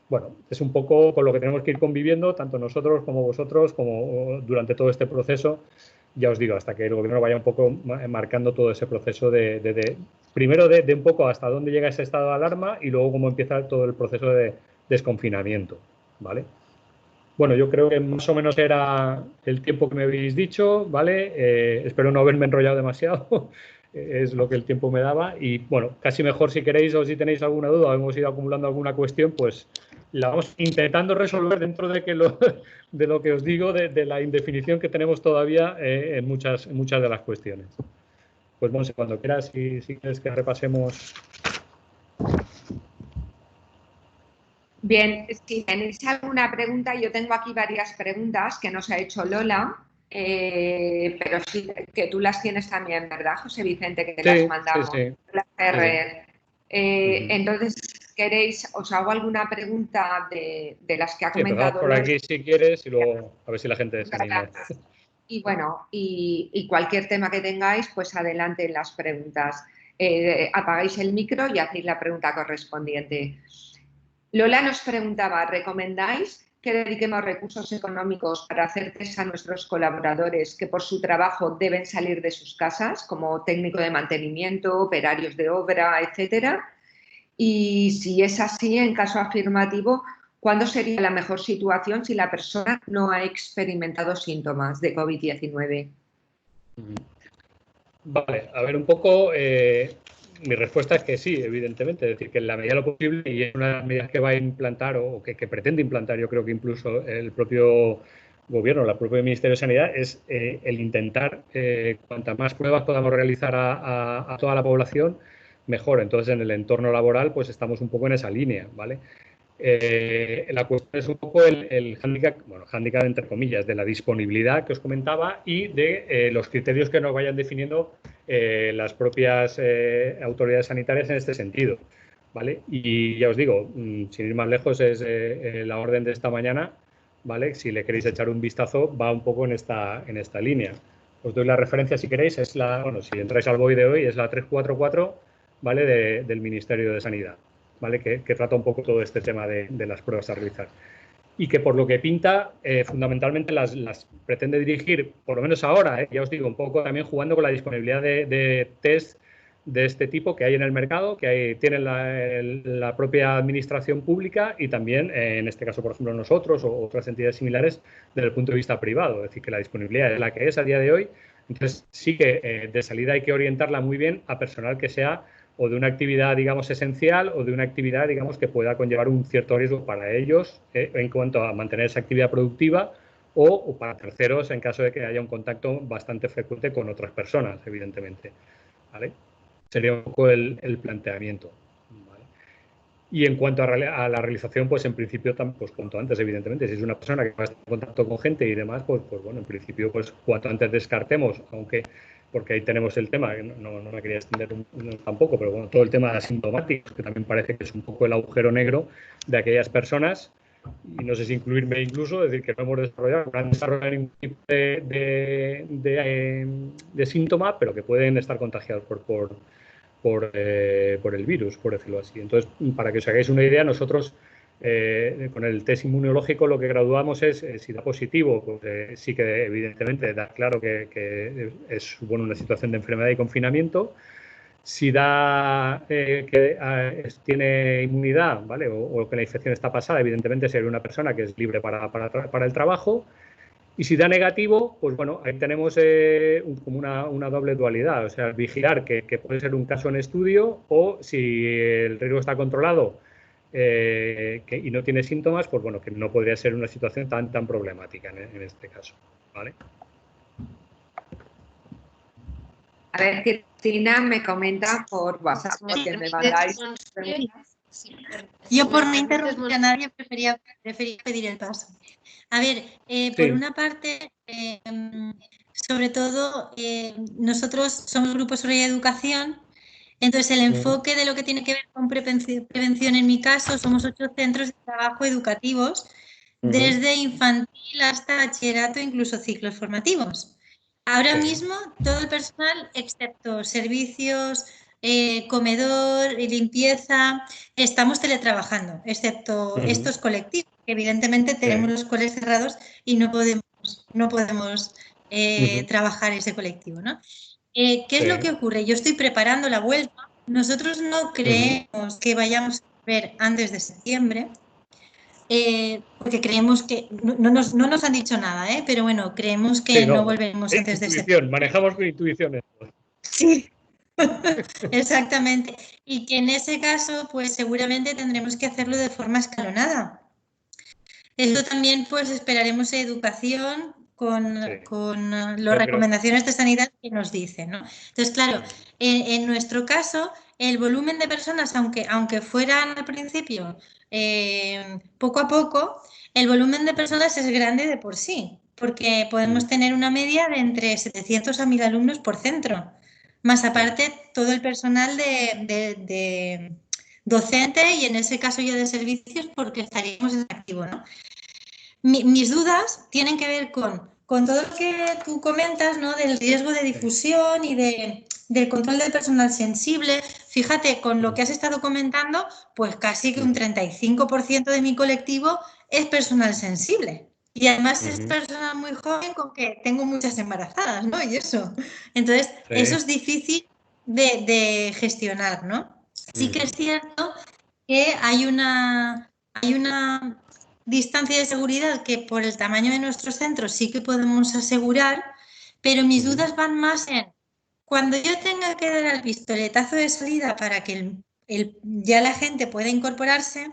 [SPEAKER 4] Bueno, es un poco con lo que tenemos que ir conviviendo, tanto nosotros como vosotros, como durante todo este proceso, ya os digo, hasta que el gobierno vaya un poco marcando todo ese proceso primero de un poco hasta dónde llega ese estado de alarma y luego cómo empieza todo el proceso de desconfinamiento, ¿vale? Bueno, yo creo que más o menos era el tiempo que me habéis dicho, ¿vale? Espero no haberme enrollado demasiado, es lo que el tiempo me daba. Y bueno, casi mejor si queréis o si tenéis alguna duda o hemos ido acumulando alguna cuestión, pues la vamos intentando resolver dentro de, de lo que os digo, de la indefinición que tenemos todavía en muchas de las cuestiones. Pues Monse, cuando quieras, si quieres que repasemos.
[SPEAKER 1] Bien, si tenéis alguna pregunta, yo tengo aquí varias preguntas que nos ha hecho Lola, pero sí que tú las tienes también, ¿verdad, José Vicente? Que te las mandamos.
[SPEAKER 4] Sí.
[SPEAKER 1] Lola Ferrer. Entonces, ¿queréis, os hago alguna pregunta de las que ha comentado
[SPEAKER 4] por
[SPEAKER 1] Lola?
[SPEAKER 4] aquí si quieres y luego a ver si la gente se anima.
[SPEAKER 1] Y bueno, y cualquier tema que tengáis, pues adelante en las preguntas. Apagáis el micro y hacéis la pregunta correspondiente. Lola nos preguntaba, ¿recomendáis que dediquemos recursos económicos para hacer test a nuestros colaboradores que por su trabajo deben salir de sus casas, como técnico de mantenimiento, operarios de obra, etcétera? Y si es así, en caso afirmativo, ¿cuándo sería la mejor situación si la persona no ha experimentado síntomas de COVID-19?
[SPEAKER 4] Vale, a ver un poco, mi respuesta es que sí, evidentemente, es decir, que en la medida de lo posible, y es una de las medidas que va a implantar o que pretende implantar, yo creo que incluso el propio gobierno, el propio Ministerio de Sanidad, es el intentar, cuantas más pruebas podamos realizar a toda la población, mejor. Entonces, en el entorno laboral, pues estamos un poco en esa línea, ¿vale? La cuestión es un poco el hándicap, bueno, hándicap entre comillas, de la disponibilidad que os comentaba y de los criterios que nos vayan definiendo las propias autoridades sanitarias en este sentido, ¿vale? Y ya os digo, sin ir más lejos, es la orden de esta mañana, ¿vale? Si le queréis echar un vistazo, va un poco en esta línea. Os doy la referencia si queréis, es bueno, si entráis al BOE de hoy, es la 344, ¿vale? Del Ministerio de Sanidad. ¿Vale? Que trata un poco todo este tema de las pruebas a realizar. Y que por lo que pinta, fundamentalmente las pretende dirigir, por lo menos ahora, ya os digo, un poco también jugando con la disponibilidad de test de este tipo que hay en el mercado, que tiene la propia administración pública y también, en este caso, por ejemplo, nosotros o otras entidades similares, desde el punto de vista privado. Es decir, que la disponibilidad es la que es a día de hoy. Entonces, sí que de salida hay que orientarla muy bien a personal que sea o de una actividad, digamos, esencial o de una actividad, digamos, que pueda conllevar un cierto riesgo para ellos en cuanto a mantener esa actividad productiva o para terceros en caso de que haya un contacto bastante frecuente con otras personas, evidentemente. ¿Vale? Sería un poco el planteamiento. ¿Vale? Y en cuanto a la realización, pues en principio, pues cuanto antes, evidentemente. Si es una persona que va a estar en contacto con gente y demás, pues bueno, en principio, pues cuanto antes descartemos, aunque, porque ahí tenemos el tema, que no me quería extender tampoco, pero bueno, todo el tema de asintomáticos, que también parece que es un poco el agujero negro de aquellas personas, y no sé si incluirme incluso, es decir, que no hemos desarrollado, no han desarrollado ningún tipo de síntoma, pero que pueden estar contagiados por el virus, por decirlo así. Entonces, para que os hagáis una idea, nosotros con el test inmunológico lo que graduamos es, si da positivo, pues sí que evidentemente da claro que supone una situación de enfermedad y confinamiento. Si da tiene inmunidad, ¿vale? O que la infección está pasada, evidentemente sería una persona que es libre para el trabajo. Y si da negativo, pues bueno, ahí tenemos como una doble dualidad, o sea, vigilar que puede ser un caso en estudio, o si el riesgo está controlado y no tiene síntomas, pues bueno, que no podría ser una situación tan problemática en este caso, ¿vale?
[SPEAKER 1] A ver, Cristina me comenta por WhatsApp que me mandáis.
[SPEAKER 3] Yo, por no interrumpir a nadie, prefería pedir el paso. A ver, por una parte, sobre todo, nosotros somos Grupo Soraya Educación, entonces el enfoque de lo que tiene que ver con prevención, en mi caso, somos 8 centros de trabajo educativos, desde infantil hasta bachillerato, incluso ciclos formativos. Ahora mismo, todo el personal, excepto servicios, comedor, limpieza, estamos teletrabajando, excepto estos colectivos, que evidentemente tenemos los coles cerrados y no podemos trabajar ese colectivo, ¿no? ¿Qué es lo que ocurre? Yo estoy preparando la vuelta. Nosotros no creemos que vayamos a ver antes de septiembre, porque creemos que no nos han dicho nada, pero bueno, creemos que no volveremos antes de septiembre.
[SPEAKER 4] Manejamos con intuiciones.
[SPEAKER 3] Sí, exactamente. Y que en ese caso, pues seguramente tendremos que hacerlo de forma escalonada. Esto también, pues esperaremos educación con las recomendaciones de sanidad que nos dicen, ¿no? Entonces, claro, en nuestro caso, el volumen de personas, aunque fueran al principio poco a poco, el volumen de personas es grande de por sí, porque podemos tener una media de entre 700 a 1000 alumnos por centro, más aparte todo el personal de docente y en ese caso yo de servicios, porque estaríamos en activo, ¿no? Mis dudas tienen que ver con todo lo que tú comentas, ¿no? Del riesgo de difusión y del control del personal sensible. Fíjate, con lo que has estado comentando, pues casi que un 35% de mi colectivo es personal sensible. Y además es personal muy joven con que tengo muchas embarazadas, ¿no? Y eso. Entonces, eso es difícil de gestionar, ¿no? Sí que es cierto que hay una distancia de seguridad que por el tamaño de nuestros centros sí que podemos asegurar, pero mis dudas van más en cuando yo tenga que dar el pistoletazo de salida para que ya la gente pueda incorporarse,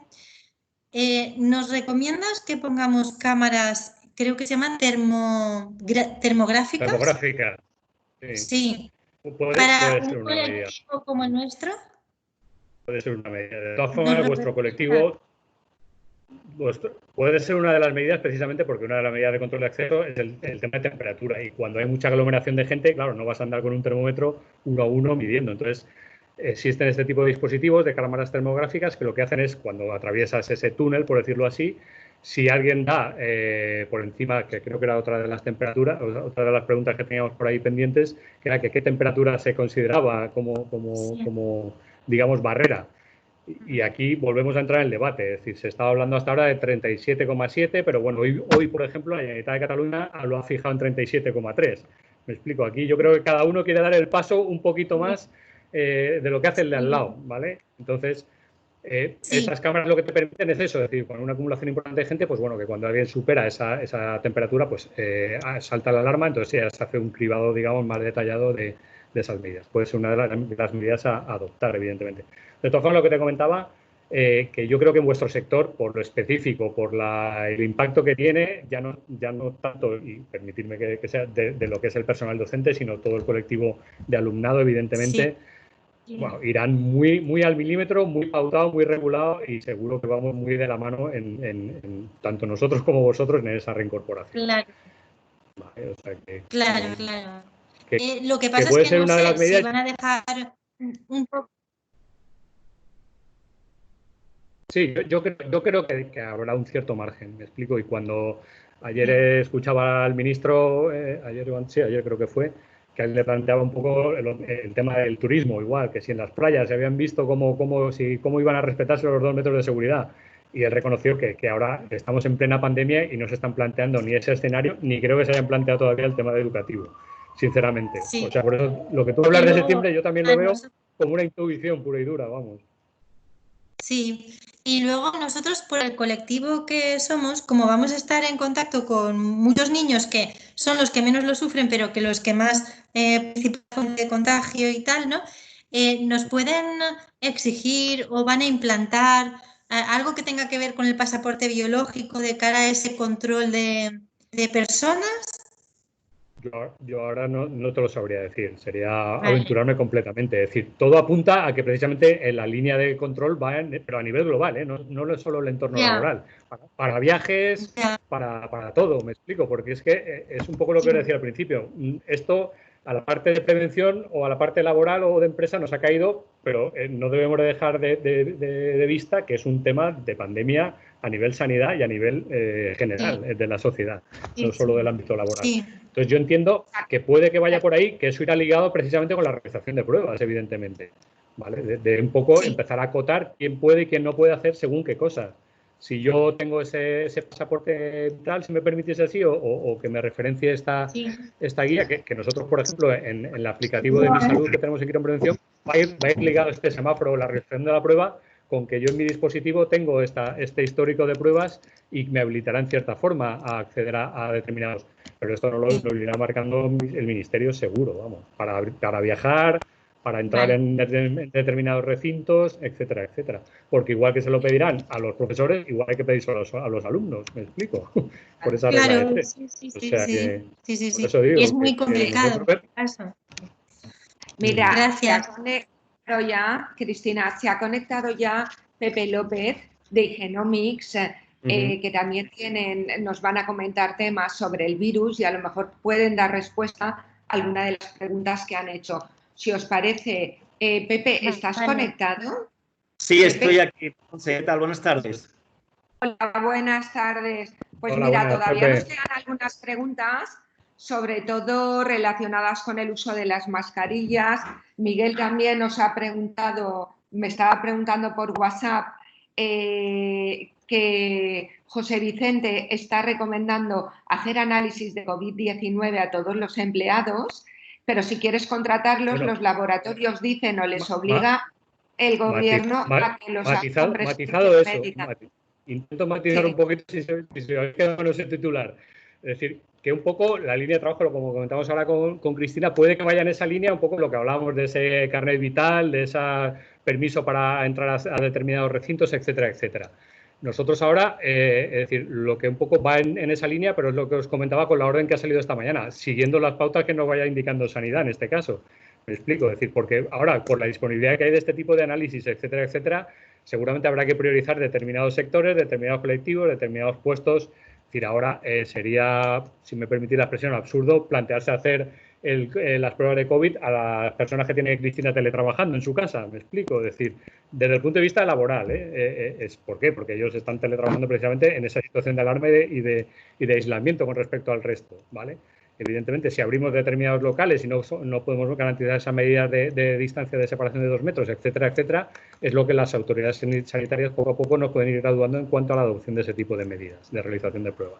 [SPEAKER 3] ¿nos recomiendas que pongamos cámaras, creo que se llaman termográficas?
[SPEAKER 4] Termográficas,
[SPEAKER 3] sí.
[SPEAKER 4] Para
[SPEAKER 3] un colectivo como el nuestro.
[SPEAKER 4] Puede ser una medida. De todas formas, vuestro colectivo puede ser una de las medidas precisamente porque una de las medidas de control de acceso es el tema de temperatura. Y cuando hay mucha aglomeración de gente, claro, no vas a andar con un termómetro uno a uno midiendo. Entonces, existen este tipo de dispositivos de cámaras termográficas que lo que hacen es, cuando atraviesas ese túnel, por decirlo así, si alguien da por encima, que creo que era otra de las temperaturas, otra de las preguntas que teníamos por ahí pendientes, que era que qué temperatura se consideraba como digamos, barrera. Y aquí volvemos a entrar en el debate. Es decir, se estaba hablando hasta ahora de 37,7, pero bueno, hoy, por ejemplo, la Generalitat de Cataluña lo ha fijado en 37,3. Me explico. Aquí yo creo que cada uno quiere dar el paso un poquito más de lo que hace el de al lado, ¿vale? Entonces, esas cámaras lo que te permiten es eso, es decir, con una acumulación importante de gente, pues bueno, que cuando alguien supera esa temperatura, pues salta la alarma, entonces ya se hace un cribado, digamos, más detallado de esas medidas. Puede ser una de las medidas a adoptar, evidentemente. De todas formas, lo que te comentaba, que yo creo que en vuestro sector, por lo específico, por el impacto que tiene, ya no tanto, y permitirme que sea de lo que es el personal docente, sino todo el colectivo de alumnado, evidentemente, bueno, irán muy al milímetro, muy pautado, muy regulado y seguro que vamos muy de la mano en tanto nosotros como vosotros en esa reincorporación.
[SPEAKER 3] Claro.
[SPEAKER 4] Vale, o sea
[SPEAKER 3] Claro, claro.
[SPEAKER 4] que
[SPEAKER 3] Lo que pasa
[SPEAKER 4] puede
[SPEAKER 3] es que
[SPEAKER 4] ser
[SPEAKER 3] no
[SPEAKER 4] una de las
[SPEAKER 3] sé
[SPEAKER 4] medidas.
[SPEAKER 3] si van a dejar un poco.
[SPEAKER 4] Sí, yo creo que habrá un cierto margen, me explico. Y cuando ayer escuchaba al ministro, ayer creo que fue, que él le planteaba un poco el tema del turismo, igual, que si en las playas se habían visto cómo iban a respetarse los 2 metros de seguridad. Y él reconoció que ahora estamos en plena pandemia y no se están planteando ni ese escenario, ni creo que se hayan planteado todavía el tema educativo, sinceramente.
[SPEAKER 3] Sí.
[SPEAKER 4] O sea, por eso lo que tú hablas
[SPEAKER 3] Y
[SPEAKER 4] de
[SPEAKER 3] luego,
[SPEAKER 4] septiembre, yo también lo veo como una intuición pura y dura, vamos.
[SPEAKER 3] Sí, y luego nosotros por el colectivo que somos, como vamos a estar en contacto con muchos niños que son los que menos lo sufren, pero que los que más participan de contagio y tal, ¿no? Nos pueden exigir o van a implantar algo que tenga que ver con el pasaporte biológico de cara a ese control de personas.
[SPEAKER 4] Yo ahora no te lo sabría decir, sería
[SPEAKER 3] Vale.
[SPEAKER 4] aventurarme completamente. Es decir, todo apunta a que precisamente en la línea de control va, pero a nivel global, ¿eh? No es solo el entorno laboral, para viajes, para todo, me explico, porque es que es un poco lo que os decía al principio. Esto a la parte de prevención o a la parte laboral o de empresa nos ha caído, pero no debemos de dejar de vista que es un tema de pandemia a nivel sanidad y a nivel general de la sociedad, no solo del ámbito laboral. Entonces yo entiendo que puede que vaya por ahí, que eso irá ligado precisamente con la realización de pruebas, evidentemente, ¿vale? De un poco empezar a acotar quién puede y quién no puede hacer según qué cosas. Si yo tengo ese pasaporte tal, si me permitiese así, o que me referencie esta guía, que nosotros, por ejemplo, en el aplicativo de Mi Salud que tenemos en Quirón Prevención, va a ir ligado este semáforo, la realización de la prueba, con que yo en mi dispositivo tengo este histórico de pruebas y me habilitará en cierta forma a acceder a determinados. Pero esto no lo irá marcando el Ministerio seguro, vamos, para viajar, para entrar en determinados recintos, etcétera, etcétera. Porque igual que se lo pedirán a los profesores, igual hay que pedírselo a los alumnos, ¿me explico? Por esa regla de tres.
[SPEAKER 3] Sí,
[SPEAKER 4] o sea que,
[SPEAKER 3] sí.
[SPEAKER 4] Por eso digo
[SPEAKER 3] Y es muy complicado.
[SPEAKER 1] Mira,
[SPEAKER 3] gracias.
[SPEAKER 1] Cristina, se ha conectado ya Pepe López de Genomics, que también nos van a comentar temas sobre el virus y a lo mejor pueden dar respuesta a alguna de las preguntas que han hecho. Si os parece, Pepe, ¿estás conectado?
[SPEAKER 5] Sí,
[SPEAKER 1] Pepe.
[SPEAKER 5] Estoy aquí. ¿Qué tal? Buenas tardes.
[SPEAKER 1] Hola, buenas tardes. Pues
[SPEAKER 4] Hola,
[SPEAKER 1] mira,
[SPEAKER 4] buenas,
[SPEAKER 1] todavía
[SPEAKER 4] Pepe.
[SPEAKER 1] nos quedan algunas preguntas, sobre todo relacionadas con el uso de las mascarillas. Miguel también nos ha preguntado, me estaba preguntando por WhatsApp, que José Vicente está recomendando hacer análisis de COVID-19 a todos los empleados, pero si quieres contratarlos, los laboratorios dicen o les obliga el gobierno a que los hagan
[SPEAKER 4] matizado eso.
[SPEAKER 1] médica.
[SPEAKER 4] Intento matizar un poquito si se habéis quedado en ese titular. Es decir, que un poco la línea de trabajo, como comentamos ahora con Cristina, puede que vaya en esa línea un poco lo que hablábamos de ese carnet vital, de ese permiso para entrar a determinados recintos, etcétera, etcétera. Nosotros ahora, es decir, lo que un poco va en esa línea, pero es lo que os comentaba con la orden que ha salido esta mañana, siguiendo las pautas que nos vaya indicando Sanidad en este caso. Me explico, es decir, porque ahora, por la disponibilidad que hay de este tipo de análisis, etcétera, etcétera, seguramente habrá que priorizar determinados sectores, determinados colectivos, determinados puestos. Es decir, ahora sería, si me permitís la expresión, absurdo plantearse hacer las pruebas de COVID a las personas que tienen Cristina teletrabajando en su casa, me explico. Es decir, desde el punto de vista laboral, ¿por qué? Porque ellos están teletrabajando precisamente en esa situación de alarma y de aislamiento con respecto al resto, ¿vale? Evidentemente, si abrimos determinados locales y no podemos garantizar esa medida de distancia de separación de 2 metros, etcétera, etcétera, es lo que las autoridades sanitarias poco a poco nos pueden ir graduando en cuanto a la adopción de ese tipo de medidas de realización de pruebas.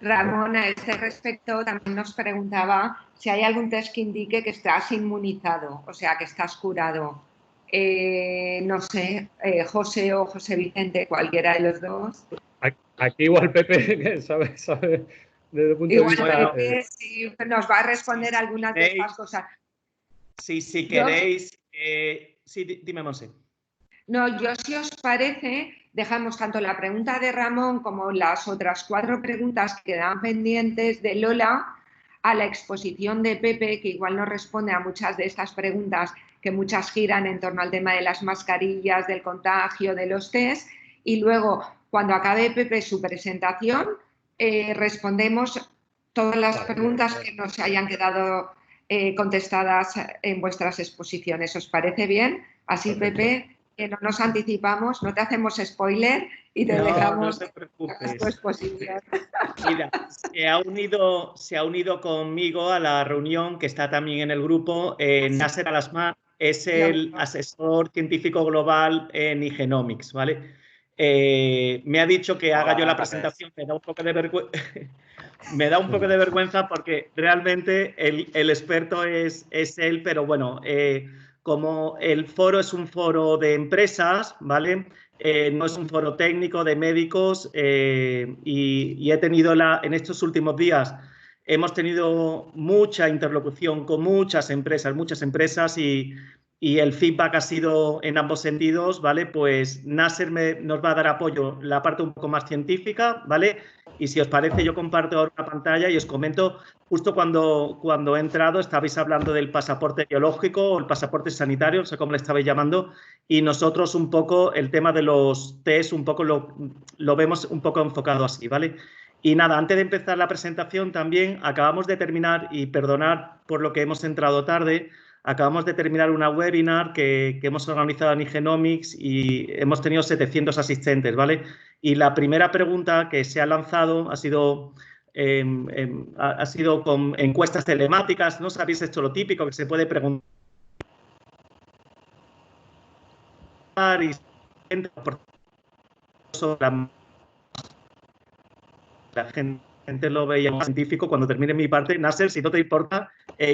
[SPEAKER 1] Ramón, a este respecto también nos preguntaba si hay algún test que indique que estás inmunizado, o sea, que estás curado. No sé, José o José Vicente, cualquiera de los dos.
[SPEAKER 4] Aquí igual Pepe sabe desde el punto de vista...
[SPEAKER 1] Pepe sí, nos va a responder algunas de estas cosas.
[SPEAKER 5] Sí, si queréis... sí, dime, Monse.
[SPEAKER 1] No, yo si os parece, dejamos tanto la pregunta de Ramón como las otras 4 preguntas que quedan pendientes de Lola a la exposición de Pepe, que igual nos responde a muchas de estas preguntas que muchas giran en torno al tema de las mascarillas, del contagio, de los test, y luego, cuando acabe Pepe su presentación, respondemos todas las preguntas que no se hayan quedado contestadas en vuestras exposiciones. ¿Os parece bien? Así,
[SPEAKER 4] Perfecto.
[SPEAKER 1] Pepe, que no nos anticipamos, no te hacemos spoiler y te dejamos
[SPEAKER 5] no te preocupes.
[SPEAKER 1] tu exposición.
[SPEAKER 5] Mira, se ha unido conmigo a la reunión, que está también en el grupo, Nasser Al-Asma, es el asesor científico global en Igenomics, ¿vale? Me ha dicho que haga yo la presentación, me da un poco de vergüenza. Me da un poco de vergüenza porque realmente el experto es él, pero bueno, como el foro es un foro de empresas, ¿vale? No es un foro técnico de médicos y he tenido en estos últimos días hemos tenido mucha interlocución con muchas empresas y el feedback ha sido en ambos sentidos, ¿vale? Pues Nasser nos va a dar apoyo la parte un poco más científica, ¿vale? Y si os parece, yo comparto ahora una pantalla y os comento, justo cuando he entrado, estabais hablando del pasaporte biológico o el pasaporte sanitario, no sé cómo le estabais llamando, y nosotros un poco el tema de los test, un poco lo vemos un poco enfocado así, ¿vale? Y nada, antes de empezar la presentación también acabamos de terminar, y perdonad por lo que hemos entrado tarde, acabamos de terminar una webinar que hemos organizado en Igenomics y hemos tenido 700 asistentes, ¿vale? Y la primera pregunta que se ha lanzado ha sido con encuestas telemáticas. ¿No sabéis esto lo típico que se puede preguntar? Y la gente lo veía más científico. Cuando termine mi parte, Nasser, si no te importa,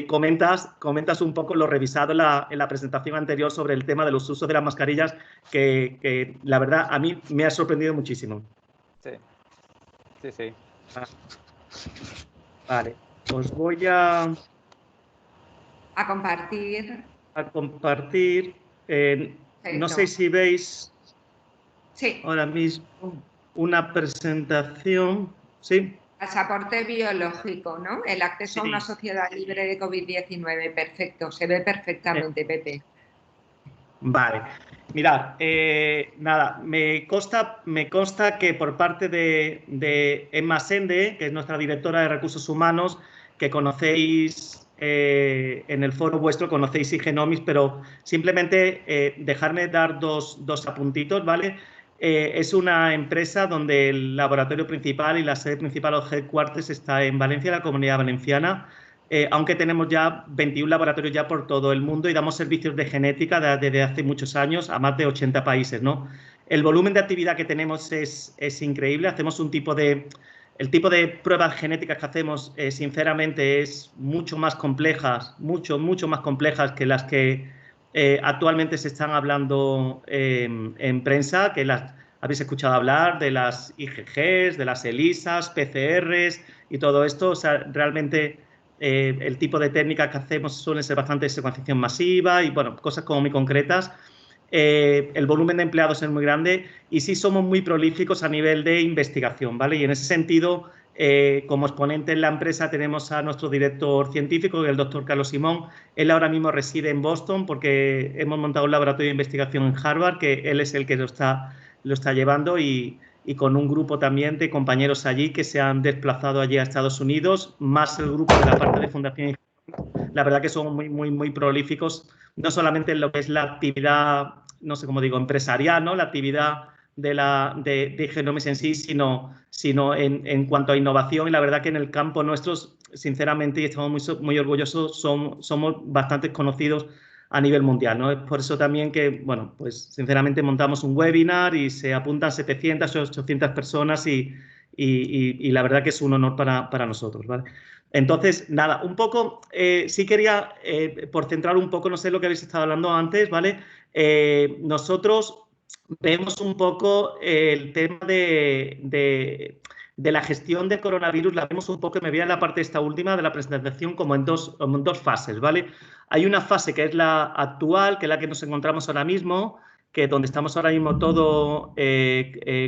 [SPEAKER 5] comentas un poco lo revisado en la presentación anterior sobre el tema de los usos de las mascarillas, que la verdad a mí me ha sorprendido muchísimo.
[SPEAKER 6] Sí.
[SPEAKER 5] Vale, os voy a
[SPEAKER 1] compartir.
[SPEAKER 5] No sé si veis
[SPEAKER 1] sí.
[SPEAKER 5] Ahora mismo una presentación. ¿Sí?
[SPEAKER 1] Pasaporte biológico, ¿no? El acceso a una sociedad libre de COVID-19. Perfecto, se ve perfectamente, Pepe.
[SPEAKER 5] Vale. Mirad, nada, me consta que por parte de Emma Sende, que es nuestra directora de Recursos Humanos, que conocéis en el foro vuestro, conocéis Igenomics, pero simplemente dejarme dar dos apuntitos, ¿vale? Es una empresa donde el laboratorio principal y la sede principal o headquarters está en Valencia, la Comunidad Valenciana, aunque tenemos ya 21 laboratorios ya por todo el mundo y damos servicios de genética desde hace muchos años a más de 80 países, ¿no? El volumen de actividad que tenemos es increíble. Hacemos el tipo de pruebas genéticas que hacemos, sinceramente, es mucho más complejas, mucho más complejas que las que actualmente se están hablando en prensa, que las habéis escuchado hablar, de las IgGs, de las ELISAs, PCRs y todo esto. O sea, realmente el tipo de técnicas que hacemos suelen ser bastante secuenciación masiva y, bueno, cosas como muy concretas. El volumen de empleados es muy grande y sí somos muy prolíficos a nivel de investigación, ¿vale? Y en ese sentido, como exponente en la empresa tenemos a nuestro director científico, el doctor Carlos Simón. Él ahora mismo reside en Boston porque hemos montado un laboratorio de investigación en Harvard, que él es el que lo está llevando y con un grupo también de compañeros allí que se han desplazado allí a Estados Unidos, más el grupo de la parte de Fundación. La verdad que son muy prolíficos, no solamente en lo que es la actividad, no sé cómo digo, empresarial, ¿no? La actividad de Igenomics en sí, sino en cuanto a innovación. Y la verdad que en el campo nuestro, sinceramente, y estamos muy orgullosos, somos bastante conocidos a nivel mundial, ¿no? Es por eso también que, bueno, pues sinceramente montamos un webinar y se apuntan 700 o 800 personas y la verdad que es un honor para nosotros, ¿vale? Entonces, nada, un poco, sí quería, por centrar un poco, no sé lo que habéis estado hablando antes, ¿vale? Nosotros vemos un poco el tema de la gestión del coronavirus, la vemos un poco, me voy a la parte esta última de la presentación, como en dos fases, ¿vale? Hay una fase que es la actual, que es la que nos encontramos ahora mismo, que donde estamos ahora mismo todos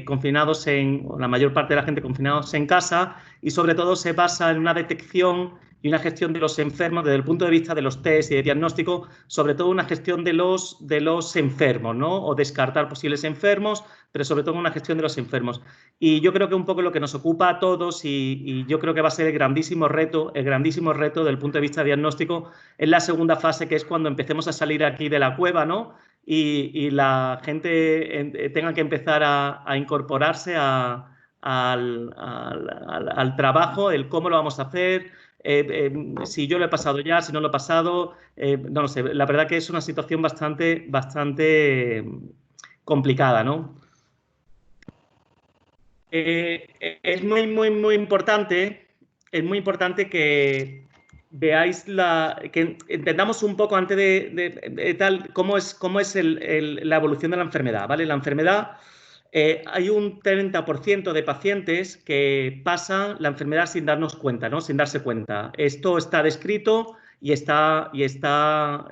[SPEAKER 5] confinados, la mayor parte de la gente confinados en casa, y sobre todo se basa en una detección y una gestión de los enfermos desde el punto de vista de los test y de diagnóstico, sobre todo una gestión de los enfermos, ¿no? O descartar posibles enfermos, pero sobre todo una gestión de los enfermos. Y yo creo que un poco lo que nos ocupa a todos y yo creo que va a ser el grandísimo reto desde el punto de vista diagnóstico es la segunda fase, que es cuando empecemos a salir aquí de la cueva, ¿no? Y la gente tenga que empezar a incorporarse al trabajo, el cómo lo vamos a hacer, si yo lo he pasado ya, si no lo he pasado, no lo sé. La verdad que es una situación bastante complicada, ¿no? Es muy importante que veáis que entendamos un poco antes de tal cómo es la evolución de la enfermedad, ¿vale? La enfermedad, hay un 30% de pacientes que pasan la enfermedad sin darnos cuenta, ¿no? Sin darse cuenta. Esto está descrito y está ya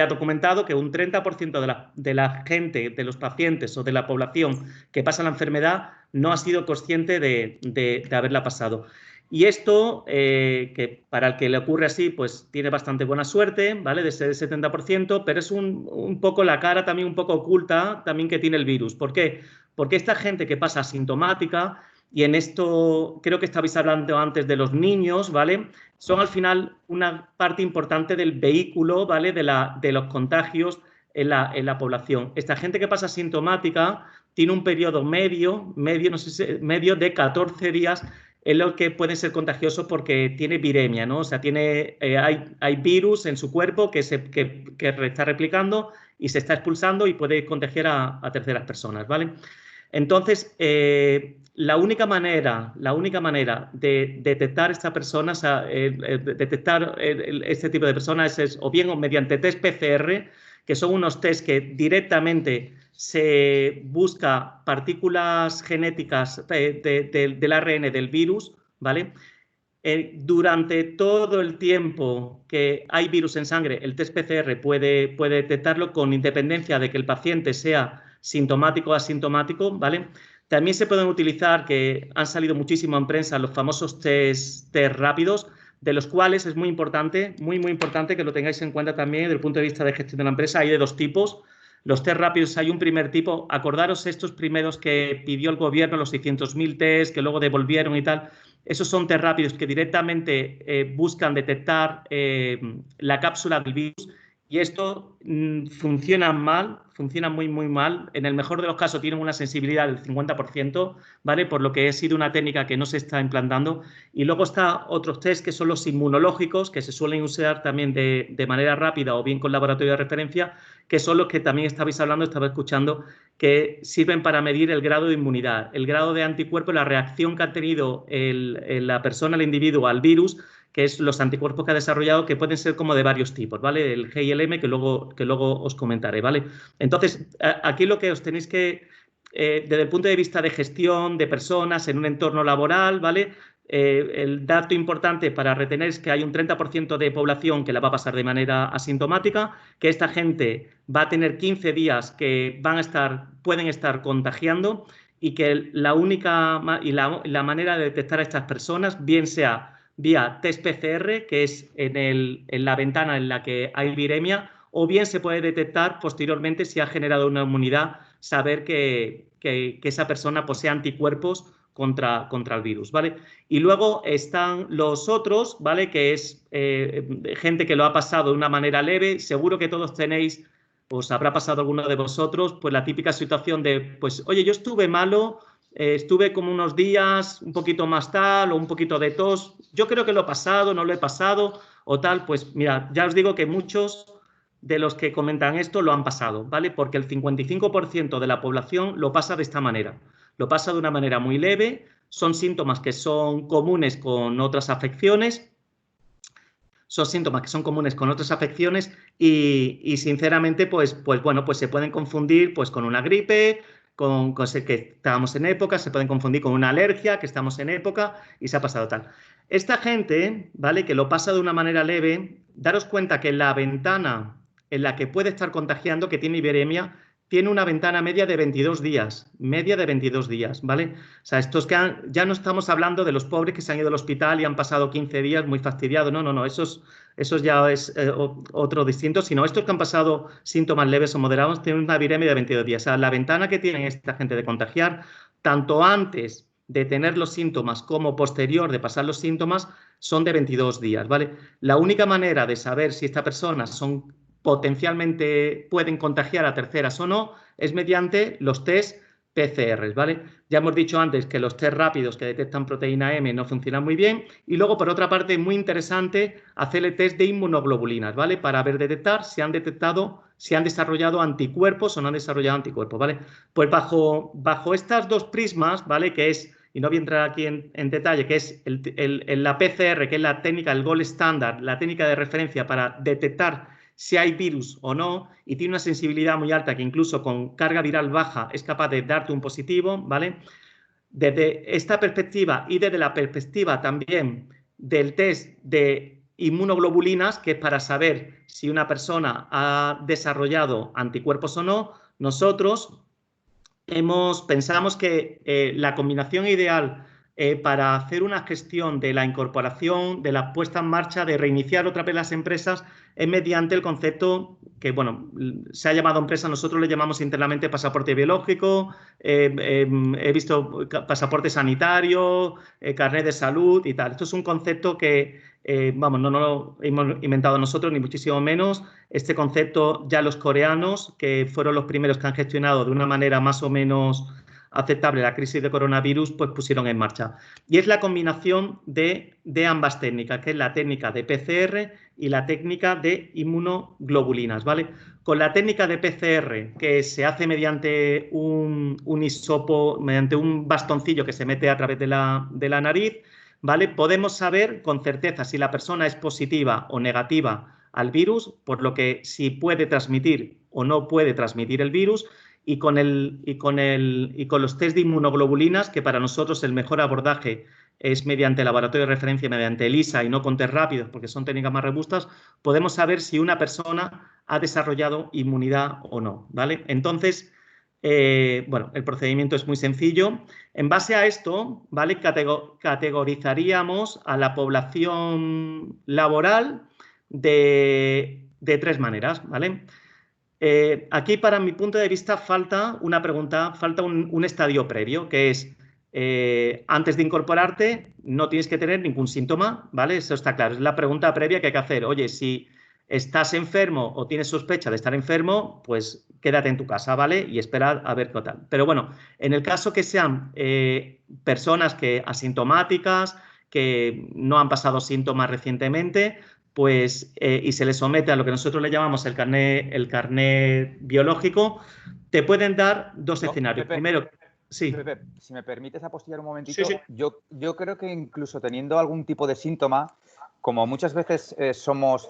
[SPEAKER 5] documentado que un 30% de la gente, de los pacientes o de la población que pasa la enfermedad no ha sido consciente de haberla pasado. Y esto, que para el que le ocurre así, pues tiene bastante buena suerte, ¿vale? De ser el 70%, pero es un poco la cara también un poco oculta también que tiene el virus. ¿Por qué? Porque esta gente que pasa asintomática, y en esto creo que estabais hablando antes de los niños, ¿vale? Son al final una parte importante del vehículo, ¿vale? De los contagios en la población. Esta gente que pasa asintomática tiene un periodo medio de 14 días en lo que puede ser contagioso porque tiene viremia, ¿no? O sea, hay virus en su cuerpo que está replicando y se está expulsando y puede contagiar a terceras personas, ¿vale? Entonces, la única manera de detectar esta persona, detectar este tipo de personas es o bien mediante test PCR, que son unos test que directamente se busca partículas genéticas del ARN del virus, ¿vale? Durante todo el tiempo que hay virus en sangre, el test PCR puede detectarlo con independencia de que el paciente sea sintomático o asintomático, ¿vale? También se pueden utilizar, que han salido muchísimo en prensa, los famosos test rápidos, de los cuales es muy importante que lo tengáis en cuenta también desde el punto de vista de gestión de la empresa. Hay de dos tipos. Los test rápidos, hay un primer tipo. Acordaros estos primeros que pidió el gobierno, los 600.000 test, que luego devolvieron y tal. Esos son test rápidos que directamente buscan detectar la cápsula del virus. Y esto funciona muy mal. En el mejor de los casos tienen una sensibilidad del 50%, ¿vale? Por lo que ha sido una técnica que no se está implantando. Y luego está otros test que son los inmunológicos, que se suelen usar también de manera rápida o bien con laboratorio de referencia, que son los que también estaba escuchando, que sirven para medir el grado de inmunidad, el grado de anticuerpo, la reacción que ha tenido la persona, el individuo al virus, que es los anticuerpos que ha desarrollado, que pueden ser como de varios tipos, ¿vale? El G y el M, que luego os comentaré, ¿vale? Entonces, aquí lo que os tenéis que, desde el punto de vista de gestión de personas en un entorno laboral, ¿vale? El dato importante para retener es que hay un 30% de población que la va a pasar de manera asintomática, que esta gente va a tener 15 días que pueden estar contagiando y que la única y la manera de detectar a estas personas, bien sea vía test PCR, que es en la ventana en la que hay viremia, o bien se puede detectar posteriormente si ha generado una inmunidad, saber que esa persona posee anticuerpos contra el virus, ¿vale? Y luego están los otros, ¿vale? Que es gente que lo ha pasado de una manera leve. Seguro que todos tenéis, os habrá pasado alguno de vosotros, pues la típica situación de, pues, oye, yo estuve malo, estuve como unos días, un poquito más tal, o un poquito de tos. Yo creo que lo he pasado, no lo he pasado, o tal. Pues mira, ya os digo que muchos de los que comentan esto lo han pasado, ¿vale? Porque el 55% de la población lo pasa de esta manera. Lo pasa de una manera muy leve. Son síntomas que son comunes con otras afecciones. Y sinceramente, pues bueno, pues se pueden confundir pues con una gripe, con cosas que estábamos en época, se pueden confundir con una alergia, que estamos en época y se ha pasado tal. Esta gente, ¿vale? Que lo pasa de una manera leve, daros cuenta que la ventana en la que puede estar contagiando, que tiene viremia, tiene una ventana media de 22 días, ¿vale? O sea, estos que ya no estamos hablando de los pobres que se han ido al hospital y han pasado 15 días muy fastidiados, no, esos ya es otro distinto, sino estos que han pasado síntomas leves o moderados tienen una viremia de 22 días. O sea, la ventana que tienen esta gente de contagiar, tanto antes de tener los síntomas como posterior de pasar los síntomas, son de 22 días, ¿vale? La única manera de saber si estas personas potencialmente pueden contagiar a terceras o no es mediante los test PCR, ¿vale? Ya hemos dicho antes que los test rápidos que detectan proteína M no funcionan muy bien y luego, por otra parte, es muy interesante hacer el test de inmunoglobulinas, ¿vale? Para detectar si han desarrollado anticuerpos o no han desarrollado anticuerpos, ¿vale? Pues bajo estas dos prismas, ¿vale? Que es, y no voy a entrar aquí en detalle, que es la PCR, que es la técnica, el gold standard, la técnica de referencia para detectar si hay virus o no, y tiene una sensibilidad muy alta que incluso con carga viral baja es capaz de darte un positivo, ¿vale? Desde esta perspectiva y desde la perspectiva también del test de inmunoglobulinas, que es para saber si una persona ha desarrollado anticuerpos o no, nosotros pensamos que la combinación ideal para hacer una gestión de la incorporación, de la puesta en marcha, de reiniciar otra vez las empresas, es mediante el concepto que, bueno, se ha llamado empresa, nosotros le llamamos internamente pasaporte biológico, he visto pasaporte sanitario, carnet de salud y tal. Esto es un concepto que, vamos, no lo hemos inventado nosotros, ni muchísimo menos. Este concepto ya los coreanos, que fueron los primeros que han gestionado de una manera más o menos aceptable la crisis de coronavirus, pues pusieron en marcha. Y es la combinación de ambas técnicas, que es la técnica de PCR y la técnica de inmunoglobulinas, ¿vale? Con la técnica de PCR, que se hace mediante un hisopo, mediante un bastoncillo que se mete a través de la nariz, ¿vale? Podemos saber con certeza si la persona es positiva o negativa al virus, por lo que si puede transmitir o no puede transmitir el virus, y con los test de inmunoglobulinas, que para nosotros el mejor abordaje es mediante el laboratorio de referencia, mediante ELISA y no con test rápidos, porque son técnicas más robustas, podemos saber si una persona ha desarrollado inmunidad o no, ¿vale? Entonces, bueno, el procedimiento es muy sencillo. En base a esto, ¿vale? Categorizaríamos a la población laboral de 3 maneras, ¿vale? Aquí, para mi punto de vista, falta una pregunta, falta un estadio previo, que es, antes de incorporarte, no tienes que tener ningún síntoma, ¿vale? Eso está claro, es la pregunta previa que hay que hacer. Oye, si estás enfermo o tienes sospecha de estar enfermo, pues quédate en tu casa, ¿vale? Y esperar a ver qué tal. Pero bueno, en el caso que sean personas asintomáticas, que no han pasado síntomas recientemente, pues, y se les somete a lo que nosotros le llamamos el carnet biológico, te pueden dar 2 escenarios.
[SPEAKER 6] Pepe,
[SPEAKER 5] Primero, sí.
[SPEAKER 6] Pepe, si me permites apostillar un momentito,
[SPEAKER 5] Sí.
[SPEAKER 6] Yo creo que incluso teniendo algún tipo de síntoma, como muchas veces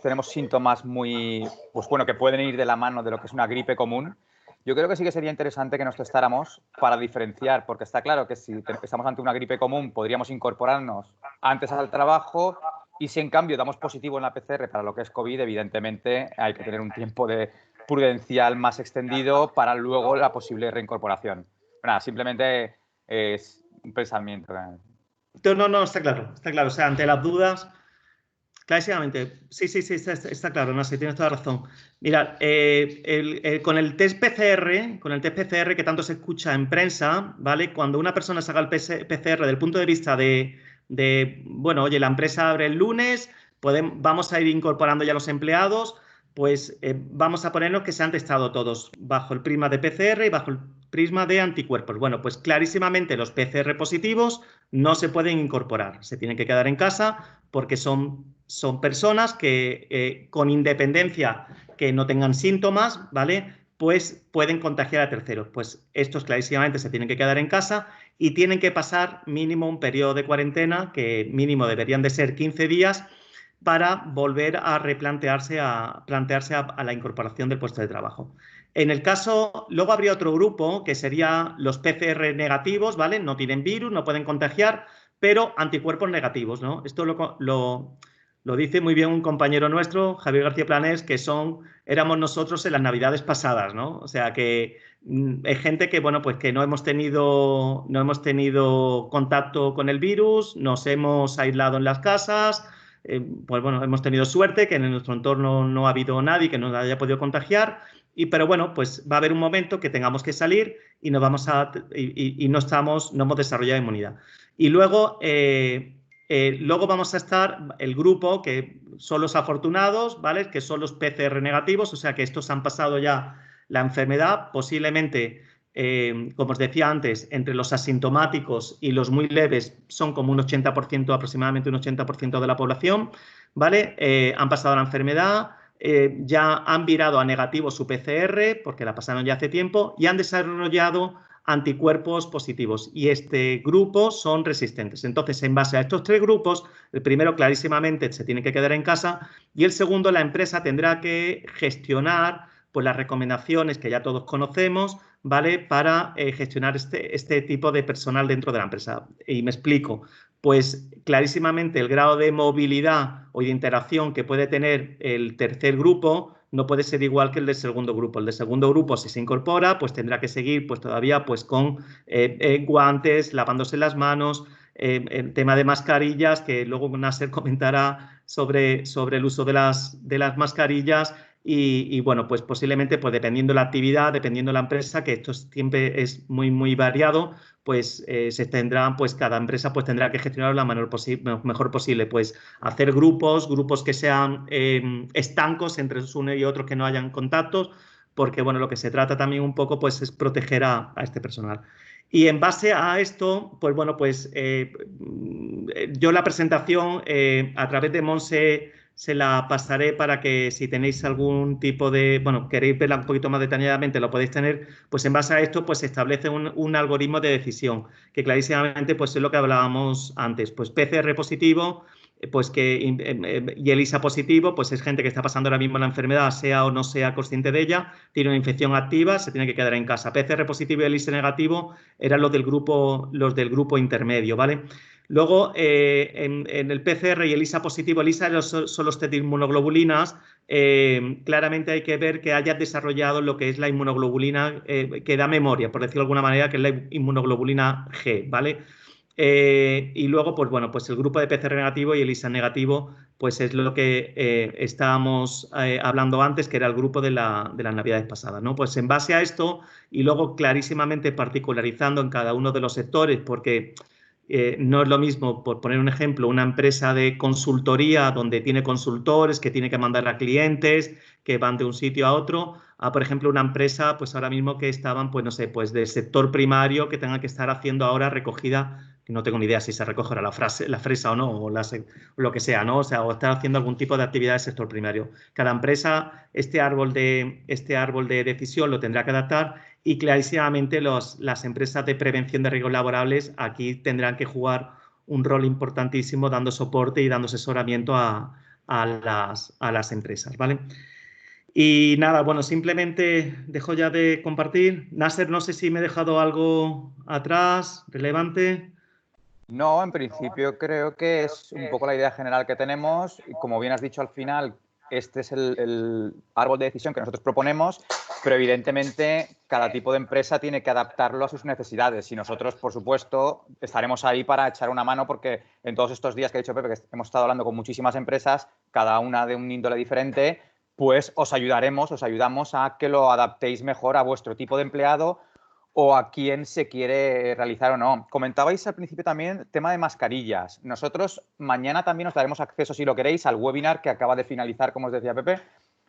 [SPEAKER 6] tenemos síntomas muy, pues bueno, que pueden ir de la mano de lo que es una gripe común, yo creo que sí que sería interesante que nos testáramos para diferenciar, porque está claro que si estamos ante una gripe común podríamos incorporarnos antes al trabajo, y si en cambio damos positivo en la PCR para lo que es COVID, evidentemente hay que tener un tiempo de prudencial más extendido para luego la posible reincorporación. Nada, simplemente es un pensamiento.
[SPEAKER 5] No, está claro. O sea, ante las dudas, clarísimamente, sí, está claro, no sé, tienes toda razón. Mirad, con el test PCR, que tanto se escucha en prensa, ¿vale? Cuando una persona se haga el PCR desde el punto de vista de bueno, oye, la empresa abre el lunes, vamos a ir incorporando ya los empleados, pues vamos a ponernos que se han testado todos bajo el prisma de PCR y bajo el prisma de anticuerpos. Bueno, pues clarísimamente los PCR positivos no se pueden incorporar, se tienen que quedar en casa porque son personas que con independencia que no tengan síntomas, ¿vale?, pues pueden contagiar a terceros. Pues estos clarísimamente se tienen que quedar en casa y tienen que pasar mínimo un periodo de cuarentena, que mínimo deberían de ser 15 días, para volver a replantearse a la incorporación del puesto de trabajo. En el caso, luego habría otro grupo que sería los PCR negativos, ¿vale? No tienen virus, no pueden contagiar, pero anticuerpos negativos, ¿no? Esto lo dice muy bien un compañero nuestro, Javier García Planés, que éramos nosotros en las Navidades pasadas, ¿no? O sea que hay gente que, bueno, pues que no hemos tenido contacto con el virus, nos hemos aislado en las casas, pues bueno, hemos tenido suerte que en nuestro entorno no ha habido nadie que nos haya podido contagiar, pero bueno, pues va a haber un momento que tengamos que salir y no hemos desarrollado inmunidad. Y luego, luego vamos a estar el grupo que son los afortunados, ¿vale? Que son los PCR negativos, o sea que estos han pasado ya la enfermedad, posiblemente, como os decía antes, entre los asintomáticos y los muy leves son como un 80%, aproximadamente un 80% de la población, ¿vale? Han pasado la enfermedad, ya han virado a negativo su PCR, porque la pasaron ya hace tiempo, y han desarrollado anticuerpos positivos, y este grupo son resistentes. Entonces, en base a estos tres grupos, el primero clarísimamente se tiene que quedar en casa, y el segundo, la empresa tendrá que gestionar pues las recomendaciones que ya todos conocemos, ¿vale? Para gestionar este tipo de personal dentro de la empresa. Y me explico. Pues clarísimamente el grado de movilidad o de interacción que puede tener el tercer grupo no puede ser igual que el del segundo grupo. El del segundo grupo, si se incorpora, pues tendrá que seguir pues todavía pues con guantes, lavándose las manos, el tema de mascarillas, que luego Nasser comentará sobre el uso de las mascarillas. Y bueno, pues posiblemente, pues dependiendo de la actividad, dependiendo de la empresa, que esto siempre es muy, muy variado, pues se tendrán, pues cada empresa pues tendrá que gestionarlo de la mejor posible, pues hacer grupos que sean estancos entre uno y otro, que no hayan contactos, porque bueno, lo que se trata también un poco pues es proteger a este personal. Y en base a esto, pues bueno, pues yo la presentación a través de Monse se la pasaré para que si tenéis algún tipo de, bueno, queréis verla un poquito más detalladamente, lo podéis tener, pues en base a esto pues se establece un algoritmo de decisión, que clarísimamente pues es lo que hablábamos antes, pues PCR positivo, pues y ELISA positivo, pues es gente que está pasando ahora mismo la enfermedad, sea o no sea consciente de ella, tiene una infección activa, se tiene que quedar en casa. PCR positivo y ELISA negativo eran los del grupo intermedio, ¿vale? Luego, en el PCR y ELISA positivo, ELISA son los test de inmunoglobulinas, claramente hay que ver que hayas desarrollado lo que es la inmunoglobulina que da memoria, por decirlo de alguna manera, que es la inmunoglobulina G, ¿vale? Y luego, pues bueno, pues el grupo de PCR negativo y ELISA negativo, pues es lo que estábamos hablando antes, que era el grupo de las navidades pasadas, ¿no? Pues en base a esto, y luego clarísimamente particularizando en cada uno de los sectores, porque no es lo mismo, por poner un ejemplo, una empresa de consultoría donde tiene consultores que tiene que mandar a clientes que van de un sitio a otro, a, por ejemplo, una empresa, pues ahora mismo que estaban, pues no sé, pues del sector primario que tengan que estar haciendo ahora recogida, que no tengo ni idea si se recogerá la fresa o no, o lo que sea, ¿no? O sea, o estar haciendo algún tipo de actividad del sector primario. Cada empresa, este árbol de decisión lo tendrá que adaptar, y clarísimamente las empresas de prevención de riesgos laborables aquí tendrán que jugar un rol importantísimo dando soporte y dando asesoramiento a las empresas, ¿vale? Y nada, bueno, simplemente dejo ya de compartir. Nasser, no sé si me he dejado algo atrás, relevante.
[SPEAKER 6] No, en principio creo que es un poco la idea general que tenemos. Y como bien has dicho al final, este es el árbol de decisión que nosotros proponemos, pero evidentemente cada tipo de empresa tiene que adaptarlo a sus necesidades. Y nosotros, por supuesto, estaremos ahí para echar una mano, porque en todos estos días que ha dicho Pepe, que hemos estado hablando con muchísimas empresas, cada una de un índole diferente, pues os ayudamos a que lo adaptéis mejor a vuestro tipo de empleado o a quién se quiere realizar o no. Comentabais al principio también el tema de mascarillas. Nosotros mañana también os daremos acceso, si lo queréis, al webinar que acaba de finalizar, como os decía Pepe.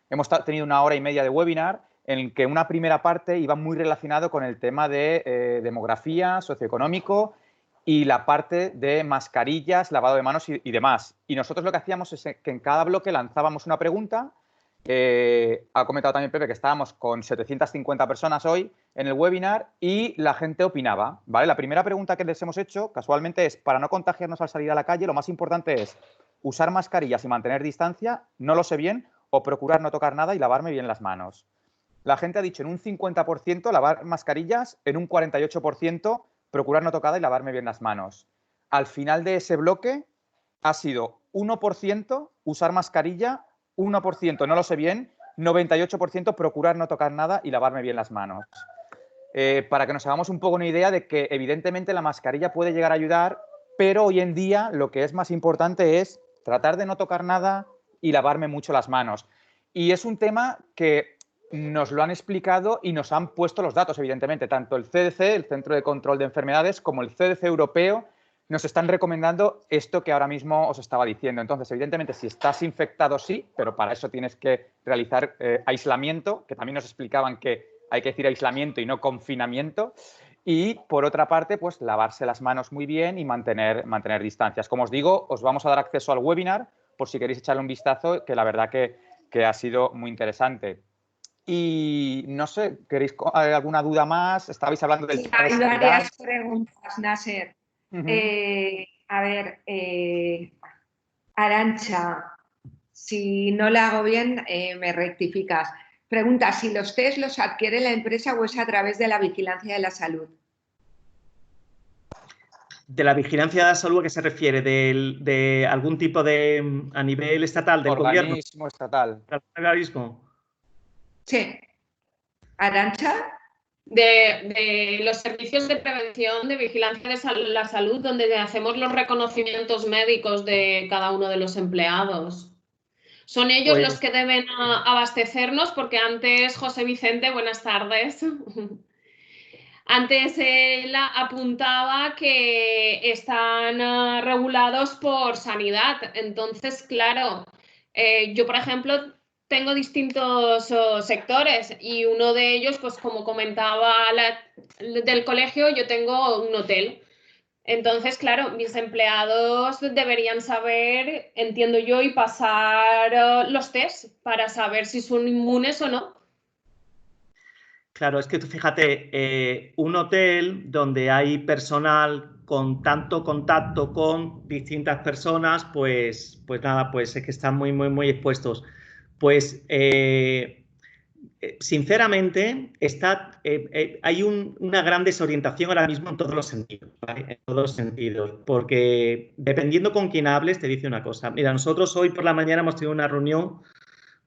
[SPEAKER 6] Hemos tenido 1 hora y media de webinar en el que una primera parte iba muy relacionado con el tema de demografía, socioeconómico y la parte de mascarillas, lavado de manos y demás. Y nosotros lo que hacíamos es que en cada bloque lanzábamos una pregunta. Ha comentado también Pepe que estábamos con 750 personas hoy en el webinar y la gente opinaba, ¿vale? La primera pregunta que les hemos hecho, casualmente, es: para no contagiarnos al salir a la calle, lo más importante es usar mascarillas y mantener distancia, no lo sé bien, o procurar no tocar nada y lavarme bien las manos. La gente ha dicho en un 50% lavar mascarillas, en un 48% procurar no tocar y lavarme bien las manos. Al final de ese bloque ha sido 1% usar mascarilla, 1% no lo sé bien, 98% procurar no tocar nada y lavarme bien las manos. para que nos hagamos un poco una idea de que evidentemente la mascarilla puede llegar a ayudar, pero hoy en día lo que es más importante es tratar de no tocar nada y lavarme mucho las manos. Y es un tema que nos lo han explicado y nos han puesto los datos, evidentemente. Tanto el CDC, el Centro de Control de Enfermedades, como el CDC europeo nos están recomendando esto que ahora mismo os estaba diciendo. Entonces, evidentemente, si estás infectado, sí, pero para eso tienes que realizar aislamiento, que también nos explicaban que hay que decir aislamiento y no confinamiento. Y, por otra parte, pues lavarse las manos muy bien y mantener distancias. Como os digo, os vamos a dar acceso al webinar por si queréis echarle un vistazo, que la verdad que ha sido muy interesante. Y no sé, ¿queréis alguna duda más? Estabais hablando del
[SPEAKER 1] Sí,
[SPEAKER 6] tema de
[SPEAKER 1] hay
[SPEAKER 6] seguridad.
[SPEAKER 1] varias preguntas, Nasser. A ver, Arantxa, si no la hago bien, me rectificas. Pregunta, si los test los adquiere la empresa o es a través de la vigilancia de la salud.
[SPEAKER 5] ¿De la vigilancia de la salud a qué se refiere? ¿De algún tipo de, a nivel estatal, del gobierno?
[SPEAKER 6] Organismo estatal.
[SPEAKER 5] ¿Organismo?
[SPEAKER 1] Sí. Arantxa.
[SPEAKER 7] De los servicios de prevención, de vigilancia de la salud, donde hacemos los reconocimientos médicos de cada uno de los empleados. Son ellos
[SPEAKER 5] Pues,
[SPEAKER 7] los que deben abastecernos, porque antes, José Vicente, buenas tardes. Antes él apuntaba que están regulados por sanidad. Entonces, claro, yo, por ejemplo, tengo distintos sectores y uno de ellos, pues como comentaba del colegio, yo tengo un hotel. Entonces, claro, mis empleados deberían saber, entiendo yo, y pasar los test para saber si son inmunes o no.
[SPEAKER 5] Claro, es que tú fíjate, un hotel donde hay personal con tanto contacto con distintas personas, pues nada, pues es que están muy expuestos. Pues sinceramente hay una gran desorientación ahora mismo en todos los sentidos, ¿vale? En todos los sentidos, porque dependiendo con quién hables te dice una cosa. Mira, nosotros hoy por la mañana hemos tenido una reunión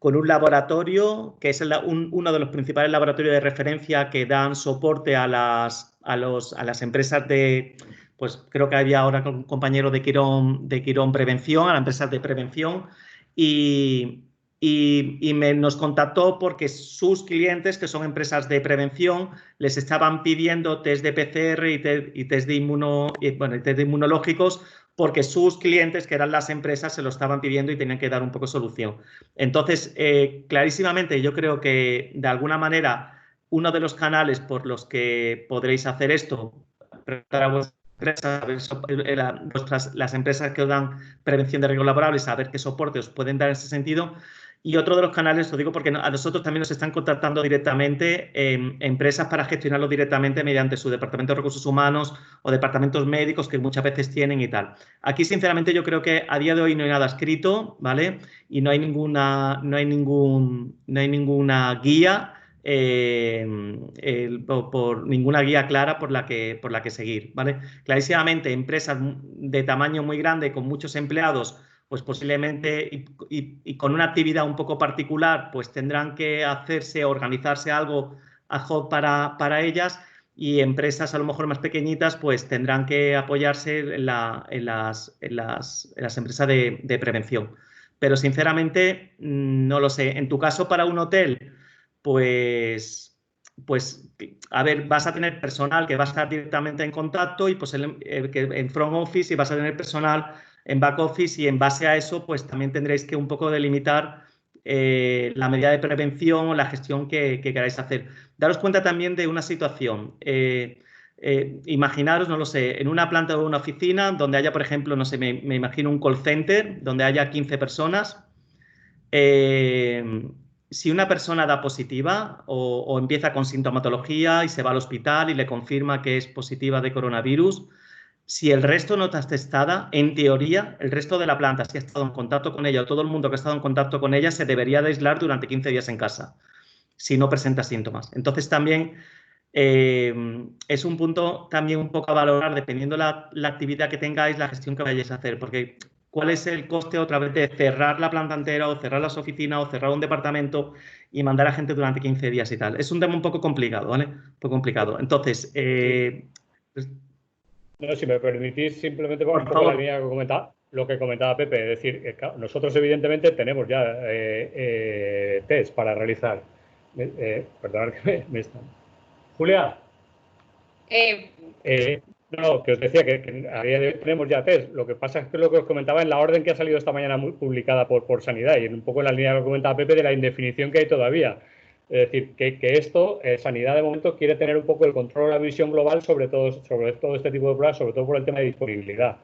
[SPEAKER 5] con un laboratorio que es uno de los principales laboratorios de referencia que dan soporte a las empresas de, pues creo que había ahora un compañero de Quirón Prevención, a las empresas de prevención, y nos contactó porque sus clientes, que son empresas de prevención, les estaban pidiendo test de PCR y test de inmunológicos, porque sus clientes, que eran las empresas, se lo estaban pidiendo y tenían que dar un poco de solución. Entonces, clarísimamente, yo creo que de alguna manera uno de los canales por los que podréis hacer esto, para vuestras empresas, las empresas que os dan prevención de riesgos laborables, saber qué soporte os pueden dar en ese sentido. Y otro de los canales, lo digo porque a nosotros también nos están contactando directamente empresas para gestionarlo directamente mediante su departamento de recursos humanos o departamentos médicos que muchas veces tienen y tal. Aquí, sinceramente, yo creo que a día de hoy no hay nada escrito, ¿vale? Y no hay ninguna guía, por ninguna guía clara por la que seguir, ¿vale? Clarísimamente, empresas de tamaño muy grande con muchos empleados, pues posiblemente y con una actividad un poco particular, pues tendrán que organizarse algo ad hoc para ellas, y empresas a lo mejor más pequeñitas pues tendrán que apoyarse en las empresas de prevención. Pero sinceramente no lo sé. En tu caso, para un hotel, pues a ver, vas a tener personal que va a estar directamente en contacto y pues en front office, y vas a tener personal en back office, y en base a eso pues también tendréis que un poco delimitar la medida de prevención o la gestión que queráis hacer. Daros cuenta también de una situación. Imaginaros, no lo sé, en una planta o una oficina donde haya, por ejemplo, no sé, me imagino un call center donde haya 15 personas. Si una persona da positiva o empieza con sintomatología y se va al hospital y le confirma que es positiva de coronavirus, si el resto no está testada, en teoría, el resto de la planta, si ha estado en contacto con ella o todo el mundo que ha estado en contacto con ella, se debería de aislar durante 15 días en casa, si no presenta síntomas. Entonces, también es un punto también un poco a valorar, dependiendo la actividad que tengáis, la gestión que vayáis a hacer, porque cuál es el coste otra vez de cerrar la planta entera o cerrar las oficinas o cerrar un departamento y mandar a gente durante 15 días y tal. Es un tema un poco complicado, ¿vale? Un poco complicado. Entonces,
[SPEAKER 4] no, si me permitís, simplemente por
[SPEAKER 5] favor.
[SPEAKER 4] la línea que comentaba, lo que comentaba Pepe, es decir, nosotros evidentemente tenemos ya test para realizar. Perdón, que me están. Julia. No, que os decía que a día de hoy tenemos ya test. Lo que pasa es que lo que os comentaba en la orden que ha salido esta mañana publicada por Sanidad y un poco en la línea que comentaba Pepe de la indefinición que hay todavía. Es decir, que esto, Sanidad de momento quiere tener un poco el control, la visión global sobre todo este tipo de pruebas, sobre todo por el tema de disponibilidad.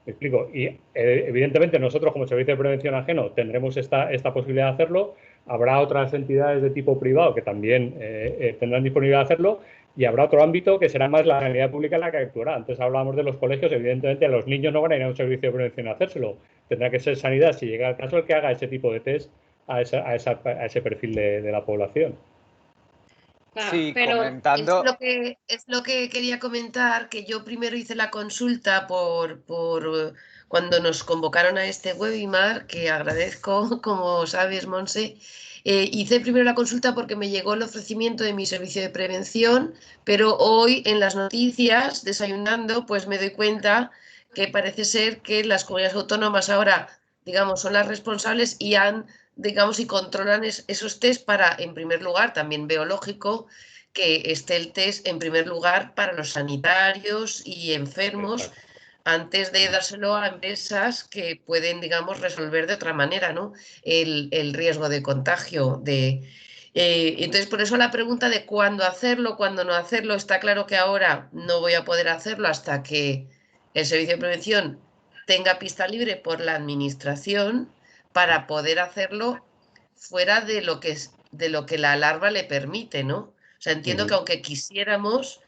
[SPEAKER 4] ¿Me explico? Y evidentemente nosotros como Servicio de Prevención Ajeno tendremos esta posibilidad de hacerlo. Habrá otras entidades de tipo privado que también tendrán disponibilidad de hacerlo y habrá otro ámbito que será más la sanidad pública en la que actuará. Antes hablábamos de los colegios, evidentemente los niños no van a ir a un servicio de prevención a hacérselo. Tendrá que ser Sanidad, si llega el caso, el que haga ese tipo de test a ese perfil de la población.
[SPEAKER 7] Claro,
[SPEAKER 8] Sí,
[SPEAKER 7] pero
[SPEAKER 8] comentando. Es lo que quería comentar, que yo primero hice la consulta por cuando nos convocaron a este webinar, que agradezco, como sabes, Monse. Hice primero la consulta porque me llegó el ofrecimiento de mi servicio de prevención, pero hoy en las noticias, desayunando, pues me doy cuenta que parece ser que las comunidades autónomas ahora, digamos, son las responsables y digamos, y controlan esos test para, en primer lugar, también veo lógico que esté el test en primer lugar para los sanitarios y enfermos, antes de dárselo a empresas que pueden, digamos, resolver de otra manera, ¿no? El riesgo de contagio. Entonces, por eso la pregunta de cuándo hacerlo, cuándo no hacerlo, está claro que ahora no voy a poder hacerlo hasta que el servicio de prevención tenga pista libre por la administración para poder hacerlo fuera de lo que la alarma le permite, ¿no? O sea, entiendo que aunque quisiéramos,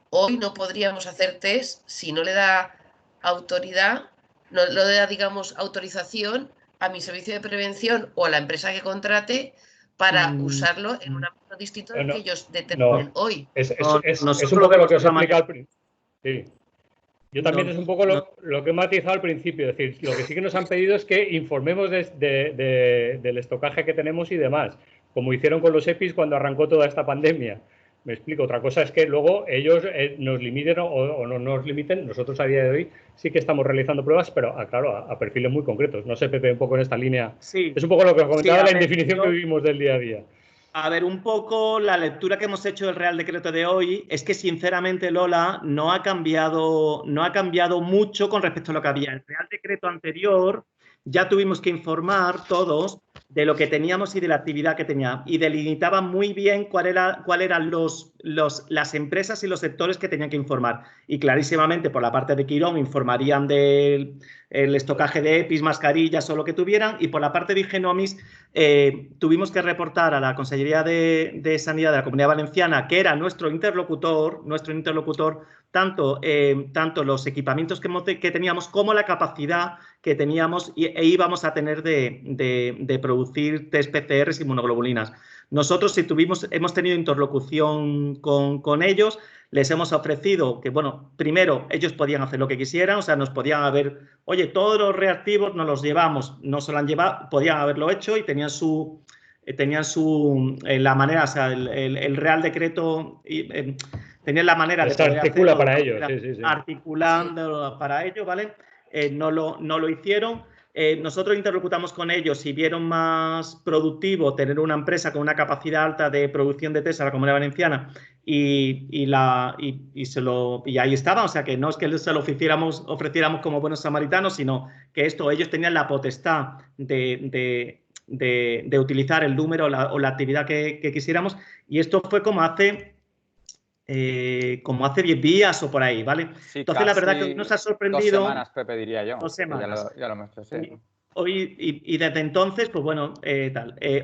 [SPEAKER 8] hoy no podríamos hacer test si no le da autoridad, no le da, digamos, autorización a mi servicio de prevención o a la empresa que contrate para usarlo en un ámbito distinto del que ellos determinen hoy.
[SPEAKER 4] Es un poco lo que os he explicado al principio. Sí. Yo también es un poco lo que he matizado al principio, es decir, lo que sí que nos han pedido es que informemos del estocaje que tenemos y demás, como hicieron con los EPIs cuando arrancó toda esta pandemia. Me explico, otra cosa es que luego ellos nos limiten o no nos limiten. Nosotros a día de hoy sí que estamos realizando pruebas, pero claro, a perfiles muy concretos. No sé, Pepe, un poco en esta línea. Sí. Es un poco lo que os comentaba, la indefinición que vivimos del día a día.
[SPEAKER 5] A ver, un poco la lectura que hemos hecho del Real Decreto de hoy es que, sinceramente, Lola, no ha cambiado mucho con respecto a lo que había. El Real Decreto anterior ya tuvimos que informar todos de lo que teníamos y de la actividad que tenía. Y delimitaba muy bien cuál eran las empresas y los sectores que tenían que informar. Y clarísimamente, por la parte de Quirón, informarían del estocaje de EPIs, mascarillas o lo que tuvieran. Y por la parte de Higenomis, tuvimos que reportar a la Consellería de Sanidad de la Comunidad Valenciana, que era nuestro interlocutor, tanto los equipamientos que teníamos como la capacidad que teníamos e íbamos a tener de producir test PCRs y inmunoglobulinas. Nosotros hemos tenido interlocución con ellos, les hemos ofrecido que, bueno, primero ellos podían hacer lo que quisieran, o sea, nos podían haber, oye, todos los reactivos nos los llevamos, no se lo han llevado, podían haberlo hecho y tenían la manera, o sea, el Real Decreto tenían la manera de poder
[SPEAKER 4] articula para ellos,
[SPEAKER 5] articulando para ellos, ¿vale? No lo hicieron. Nosotros interlocutamos con ellos y vieron más productivo tener una empresa con una capacidad alta de producción de test a la Comunidad Valenciana y ahí estaba. O sea, que no es que se lo ofreciéramos como buenos samaritanos, sino que ellos tenían la potestad de utilizar el número o la actividad que quisiéramos, y esto fue como hace 10 días o por ahí, ¿vale? Sí, entonces la verdad que nos ha sorprendido.
[SPEAKER 6] 2 semanas, Pepe, diría yo.
[SPEAKER 5] 2 semanas.
[SPEAKER 6] Ya lo hemos hecho, sí.
[SPEAKER 5] Hoy, y desde entonces, pues bueno,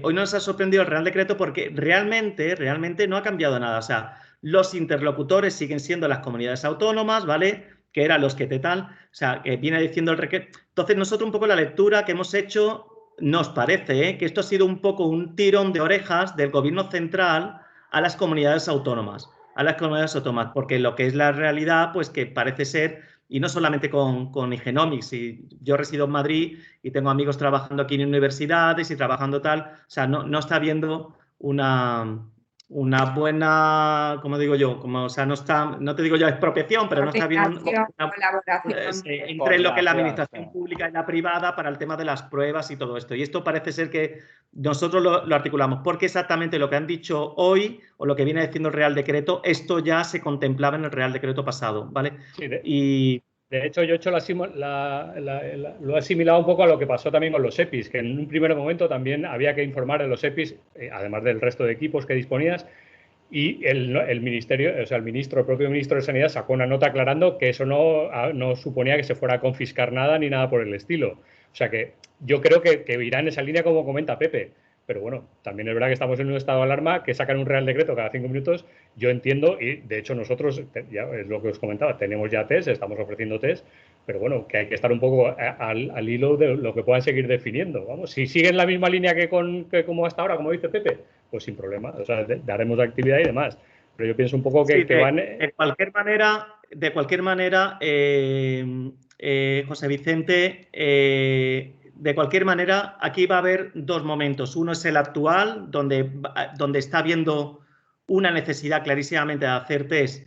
[SPEAKER 5] hoy nos ha sorprendido el Real Decreto porque realmente no ha cambiado nada. O sea, los interlocutores siguen siendo las comunidades autónomas, ¿vale? Que eran los que o sea, que viene diciendo el decreto. Entonces nosotros un poco la lectura que hemos hecho nos parece que esto ha sido un poco un tirón de orejas del Gobierno central a las comunidades autónomas. Porque lo que es la realidad, pues que parece ser y no solamente con Igenomics. Yo resido en Madrid y tengo amigos trabajando aquí en universidades y trabajando tal. O sea, no está habiendo una buena, como digo yo, o sea, no te digo yo expropiación, pero no está habiendo
[SPEAKER 1] colaboración
[SPEAKER 5] entre lo que es la administración pública y la privada para el tema de las pruebas y todo esto. Y esto parece ser que nosotros lo articulamos, porque exactamente lo que han dicho hoy o lo que viene diciendo el Real Decreto, esto ya se contemplaba en el Real Decreto pasado, ¿vale?
[SPEAKER 4] Sí, de hecho, yo he hecho lo he asimilado un poco a lo que pasó también con los EPIs, que en un primer momento también había que informar de los EPIs, además del resto de equipos que disponías, y el ministerio, o sea, el propio ministro de Sanidad sacó una nota aclarando que eso no suponía que se fuera a confiscar nada ni nada por el estilo. O sea que yo creo que irá en esa línea como comenta Pepe. Pero bueno, también es verdad que estamos en un estado de alarma, que sacan un Real Decreto cada 5 minutos. Yo entiendo, y de hecho nosotros, ya es lo que os comentaba, tenemos ya test, estamos ofreciendo test, pero bueno, que hay que estar un poco al hilo de lo que puedan seguir definiendo. Vamos, si siguen la misma línea que como hasta ahora, como dice Pepe, pues sin problema, o sea, daremos actividad y demás. Pero yo pienso un poco que,
[SPEAKER 5] sí,
[SPEAKER 4] van...
[SPEAKER 5] De cualquier manera, José Vicente, de cualquier manera, aquí va a haber dos momentos. Uno es el actual, donde está habiendo una necesidad clarísimamente de hacer test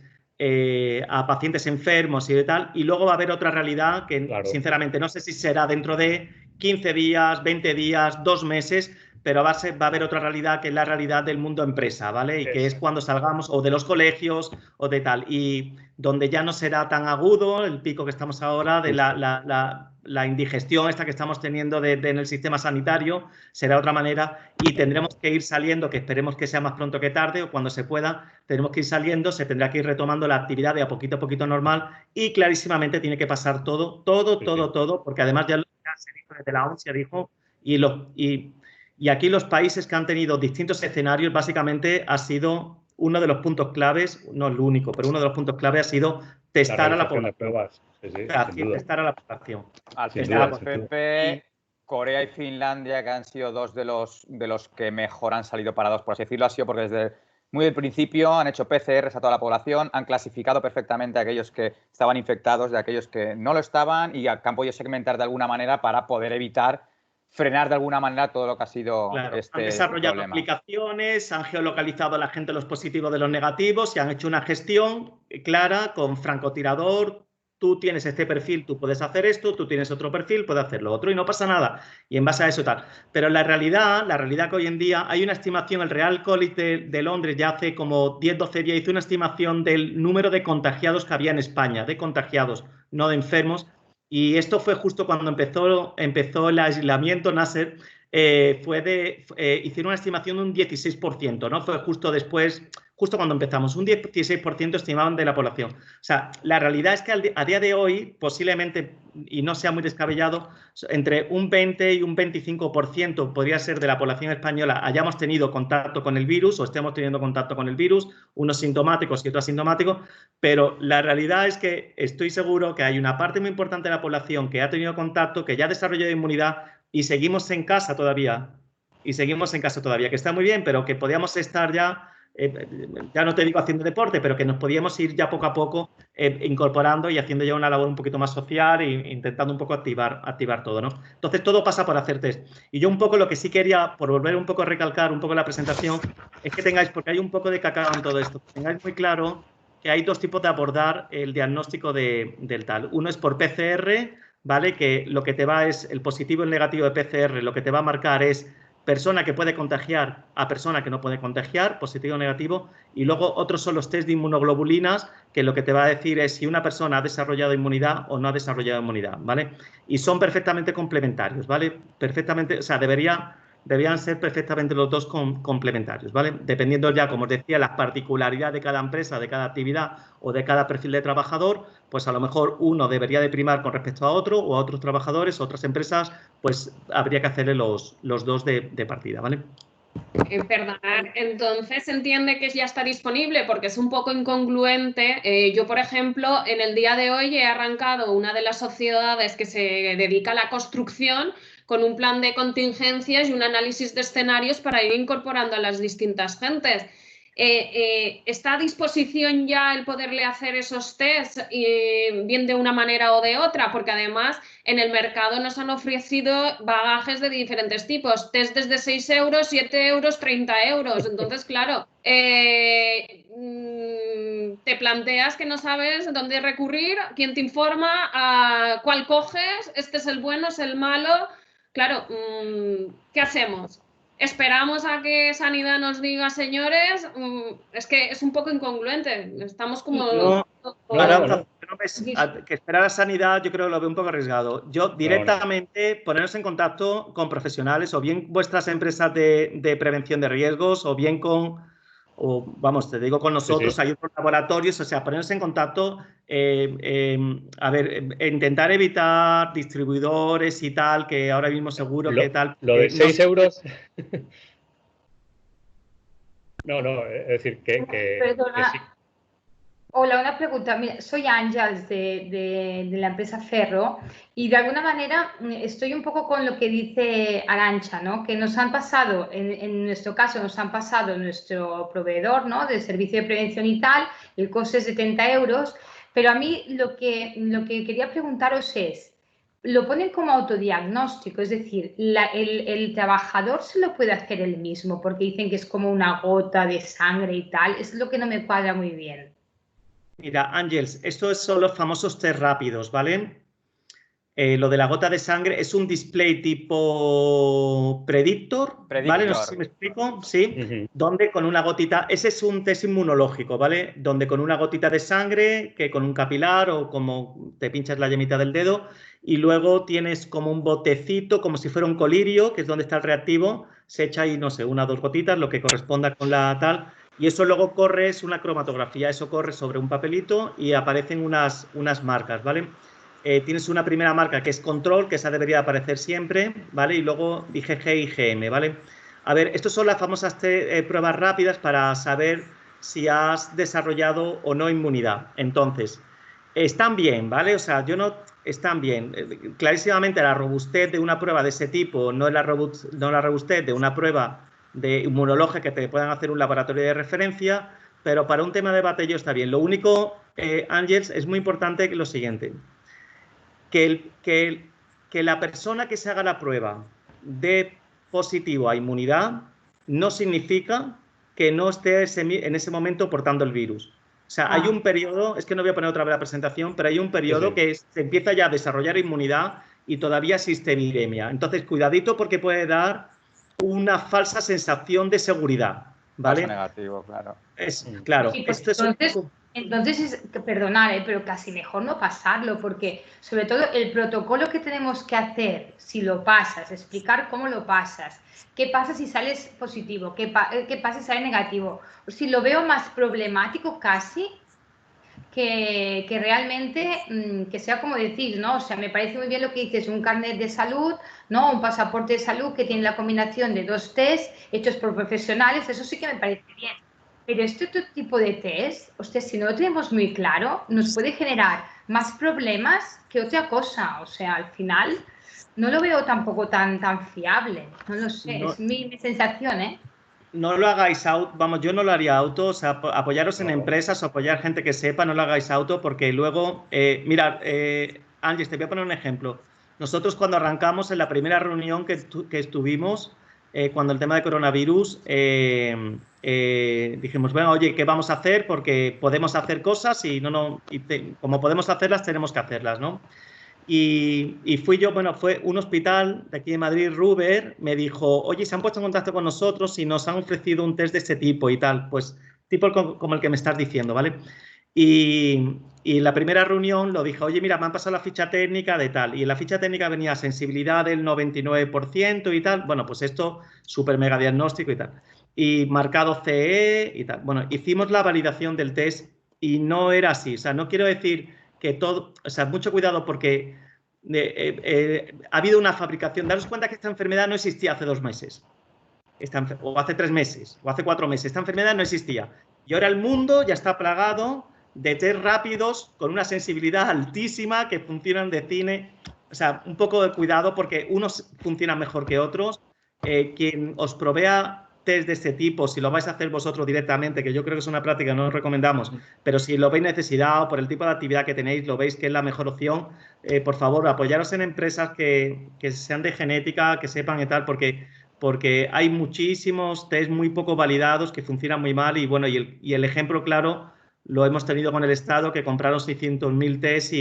[SPEAKER 5] a pacientes enfermos y de tal, y luego va a haber otra realidad que, claro, sinceramente, no sé si será dentro de 15 días, 20 días, 2 meses, pero va a haber otra realidad que es la realidad del mundo empresa, ¿vale? Y que es cuando salgamos o de los colegios o de tal, y donde ya no será tan agudo el pico que estamos ahora de la indigestión esta que estamos teniendo en el sistema sanitario, será de otra manera, y tendremos que ir saliendo, que esperemos que sea más pronto que tarde o cuando se pueda, tenemos que ir saliendo, se tendrá que ir retomando la actividad de a poquito normal, y clarísimamente tiene que pasar todo, porque además ya se dijo desde la OMS, ya dijo, y aquí los países que han tenido distintos escenarios, básicamente ha sido uno de los puntos claves, no el único, pero uno de los puntos clave ha sido testar a la población. Testar a la población.
[SPEAKER 6] Al final, Pepe, Corea y Finlandia, que han sido dos de los que mejor han salido parados, por así decirlo, ha sido porque desde muy del principio han hecho PCRs a toda la población, han clasificado perfectamente a aquellos que estaban infectados de aquellos que no lo estaban y han podido segmentar de alguna manera para poder evitar frenar de alguna manera todo lo que ha sido
[SPEAKER 5] han desarrollado aplicaciones, han geolocalizado a la gente los positivos de los negativos y han hecho una gestión clara con francotirador. Tú tienes este perfil, tú puedes hacer esto, tú tienes otro perfil, puedes hacer lo otro y no pasa nada. Y en base a eso tal. Pero la realidad que hoy en día hay una estimación, el Real College de Londres ya hace como 10-12 días hizo una estimación del número de contagiados que había en España, de contagiados, no de enfermos. Y esto fue justo cuando empezó el aislamiento, Nasser, hicieron una estimación de un 16%, ¿no? Fue justo después, justo cuando empezamos, un 16% estimaban de la población. O sea, la realidad es que a día de hoy, posiblemente, y no sea muy descabellado, entre un 20 y un 25% podría ser de la población española hayamos tenido contacto con el virus o estemos teniendo contacto con el virus, unos sintomáticos y otros asintomáticos, pero la realidad es que estoy seguro que hay una parte muy importante de la población que ha tenido contacto, que ya ha desarrollado inmunidad y seguimos en casa todavía, que está muy bien, pero que podíamos estar ya no te digo haciendo deporte, pero que nos podíamos ir ya poco a poco incorporando y haciendo ya una labor un poquito más social e intentando un poco activar todo, ¿no? Entonces todo pasa por hacer test. Y yo un poco lo que sí quería, por volver un poco a recalcar un poco la presentación, es que tengáis, porque hay un poco de cacao en todo esto, que tengáis muy claro que hay dos tipos de abordar el diagnóstico del tal. Uno es por PCR, ¿vale? Que lo que te va es el positivo y el negativo de PCR, lo que te va a marcar es persona que puede contagiar a persona que no puede contagiar, positivo o negativo, y luego otros son los test de inmunoglobulinas, que lo que te va a decir es si una persona ha desarrollado inmunidad o no ha desarrollado inmunidad, ¿vale? Y son perfectamente complementarios, ¿vale? Perfectamente, o sea, deberían ser perfectamente los dos complementarios, ¿vale? Dependiendo ya, como os decía, las particularidades de cada empresa, de cada actividad o de cada perfil de trabajador, pues a lo mejor uno debería de primar con respecto a otro o a otros trabajadores, otras empresas, pues habría que hacerle los dos de partida, ¿vale?
[SPEAKER 7] Perdonad, entonces entiende que ya está disponible porque es un poco incongruente. Yo, por ejemplo, en el día de hoy he arrancado una de las sociedades que se dedica a la construcción con un plan de contingencias y un análisis de escenarios para ir incorporando a las distintas gentes. ¿Está a disposición ya el poderle hacer esos test, bien de una manera o de otra? Porque además en el mercado nos han ofrecido bagajes de diferentes tipos, test desde 6 euros, 7 euros, 30 euros. Entonces, claro, te planteas que no sabes dónde recurrir, quién te informa, a cuál coges, este es el bueno, es el malo. Claro, ¿qué hacemos? ¿Esperamos a que Sanidad nos diga, señores? Es que es un poco incongruente. Estamos como...
[SPEAKER 5] No, que esperar a Sanidad yo creo que lo veo un poco arriesgado. Yo directamente ponernos en contacto con profesionales, o bien vuestras empresas de prevención de riesgos, o bien con... o vamos, te digo con nosotros, hay otros laboratorios, o sea, ponernos en contacto, a ver, intentar evitar distribuidores y tal, que ahora mismo seguro que tal...
[SPEAKER 4] Lo de 6 euros... No, es decir,
[SPEAKER 9] Perdona.
[SPEAKER 4] que sí.
[SPEAKER 9] Hola, una pregunta. Mira, soy Ángels de la empresa Ferro y de alguna manera estoy un poco con lo que dice Arantxa, ¿no? Que nos han pasado, en nuestro caso, nos han pasado nuestro proveedor, ¿no? Del servicio de prevención y tal, el coste es 70 euros, pero a mí lo que quería preguntaros es, lo ponen como autodiagnóstico, es decir, el trabajador se lo puede hacer él mismo porque dicen que es como una gota de sangre y tal, es lo que no me cuadra muy bien.
[SPEAKER 5] Mira, Ángels, esto son los famosos test rápidos, ¿vale? Lo de la gota de sangre es un display tipo predictor, ¿vale? No sé si me explico, ¿sí? Donde con una gotita, ese es un test inmunológico, ¿vale? Donde con una gotita de sangre, que con un capilar o como te pinchas la yemita del dedo, y luego tienes como un botecito, como si fuera un colirio, que es donde está el reactivo, se echa ahí, no sé, 1 o 2 gotitas, lo que corresponda con la tal, y eso luego corre, es una cromatografía, eso corre sobre un papelito y aparecen unas marcas, ¿vale? Tienes una primera marca que es control, que esa debería aparecer siempre, ¿vale? Y luego IgG y IgM, ¿vale? A ver, estas son las famosas pruebas rápidas para saber si has desarrollado o no inmunidad. Entonces, están bien, ¿vale? O sea, están bien. Clarísimamente la robustez de una prueba de ese tipo no es la robustez de una prueba de inmunología que te puedan hacer un laboratorio de referencia, pero para un tema de debate yo está bien. Lo único, Ángels, es muy importante lo siguiente. Que la persona que se haga la prueba dé positivo a inmunidad no significa que no esté en ese momento portando el virus. O sea, hay un periodo, es que no voy a poner otra vez la presentación, pero hay un periodo que se empieza ya a desarrollar inmunidad y todavía existe viremia. Entonces, cuidadito porque puede dar una falsa sensación de seguridad, ¿vale?
[SPEAKER 6] Falso negativo, claro.
[SPEAKER 5] Claro.
[SPEAKER 9] Sí, pues entonces, perdonad, pero casi mejor no pasarlo, porque sobre todo el protocolo que tenemos que hacer, si lo pasas, explicar cómo lo pasas, qué pasa si sales positivo, qué pasa si sales negativo. Si lo veo más problemático casi que realmente que sea como decís, ¿no? O sea, me parece muy bien lo que dices, un carnet de salud, ¿no? Un pasaporte de salud que tiene la combinación de 2 test hechos por profesionales, eso sí que me parece bien. Pero este otro tipo de test, hostia, si no lo tenemos muy claro, nos puede generar más problemas que otra cosa. O sea, al final no lo veo tampoco tan fiable. No lo sé, no, es mi sensación, ¿eh?
[SPEAKER 5] No lo hagáis auto, vamos, yo no lo haría auto, o sea, apoyaros en empresas o apoyar gente que sepa, no lo hagáis auto, porque luego, mirad, Ángeles, te voy a poner un ejemplo. Nosotros cuando arrancamos en la primera reunión que estuvimos, cuando el tema de coronavirus, dijimos, bueno, oye, ¿qué vamos a hacer? Porque podemos hacer cosas y como podemos hacerlas, tenemos que hacerlas, ¿no? Y fui yo, bueno, fue un hospital de aquí de Madrid, Ruber, me dijo, oye, se han puesto en contacto con nosotros y nos han ofrecido un test de este tipo y tal, pues tipo como el que me estás diciendo, ¿vale? Y la primera reunión lo dije, oye, mira, me han pasado la ficha técnica de tal, y en la ficha técnica venía sensibilidad del 99% y tal, bueno, pues esto, súper mega diagnóstico y tal, y marcado CE y tal. Bueno, hicimos la validación del test y no era así, o sea, no quiero decir que todo, o sea, mucho cuidado porque ha habido una fabricación. Daros cuenta que esta enfermedad no existía hace 2 meses, o hace 3 meses, o hace 4 meses. Esta enfermedad no existía. Y ahora el mundo ya está plagado de test rápidos con una sensibilidad altísima que funcionan de cine. O sea, un poco de cuidado porque unos funcionan mejor que otros. Quien os provea test de este tipo, si lo vais a hacer vosotros directamente, que yo creo que es una práctica que no os recomendamos, pero si lo veis necesidad o por el tipo de actividad que tenéis, lo veis que es la mejor opción, por favor, apoyaros en empresas que sean de genética, que sepan y tal, porque hay muchísimos test muy poco validados que funcionan muy mal y bueno, y el ejemplo claro lo hemos tenido con el Estado, que compraron 600.000 test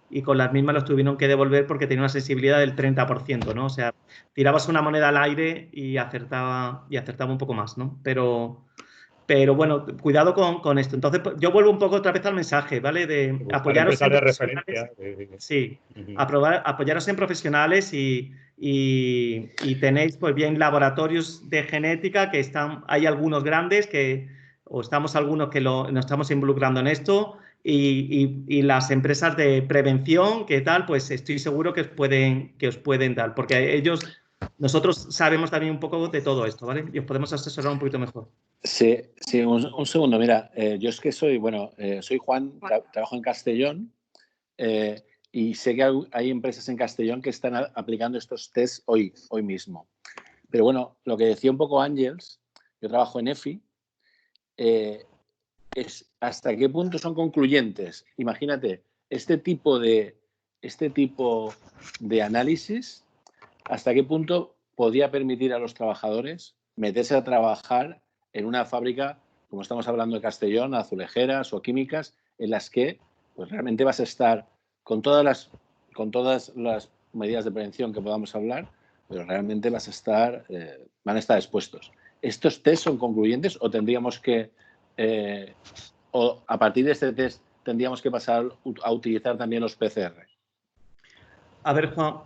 [SPEAKER 5] y con las mismas los tuvieron que devolver porque tenía una sensibilidad del 30%, ¿no? O sea, tirabas una moneda al aire y acertaba un poco más, ¿no? Pero bueno, cuidado con esto. Entonces, yo vuelvo un poco otra vez al mensaje, ¿vale? De apoyaros en
[SPEAKER 4] referencia.
[SPEAKER 5] Sí, apoyaros en profesionales y tenéis pues bien laboratorios de genética que hay algunos grandes o estamos algunos que nos estamos involucrando en esto y las empresas de prevención que tal, pues estoy seguro que os pueden dar, porque nosotros sabemos también un poco de todo esto, ¿vale? Y os podemos asesorar un poquito mejor.
[SPEAKER 10] Sí, un segundo, mira, yo es que soy Juan, trabajo en Castellón y sé que hay empresas en Castellón que están aplicando estos tests hoy mismo. Pero bueno, lo que decía un poco Ángels, yo trabajo en EFI, es hasta qué punto son concluyentes. Imagínate, este tipo de análisis, hasta qué punto podía permitir a los trabajadores meterse a trabajar en una fábrica, como estamos hablando de Castellón, azulejeras o químicas, en las que pues, realmente vas a estar con todas las medidas de prevención que podamos hablar, pero realmente van a estar expuestos. ¿Estos test son concluyentes o tendríamos que, o a partir de este test, tendríamos que pasar a utilizar también los PCR?
[SPEAKER 5] A ver, Juan,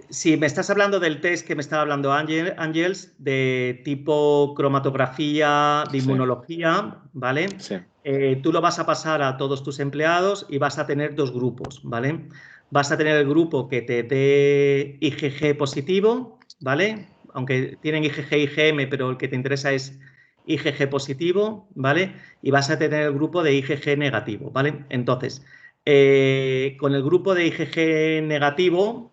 [SPEAKER 5] si me estás hablando del test que me estaba hablando Ángels, de tipo cromatografía, de inmunología, ¿vale?
[SPEAKER 10] Sí.
[SPEAKER 5] Tú lo vas a pasar a todos tus empleados y vas a tener dos grupos, ¿vale? Vas a tener el grupo que te dé IgG positivo, ¿vale? Aunque tienen IgG y IgM, pero el que te interesa es IgG positivo, ¿vale? Y vas a tener el grupo de IgG negativo, ¿vale? Entonces, con el grupo de IgG negativo,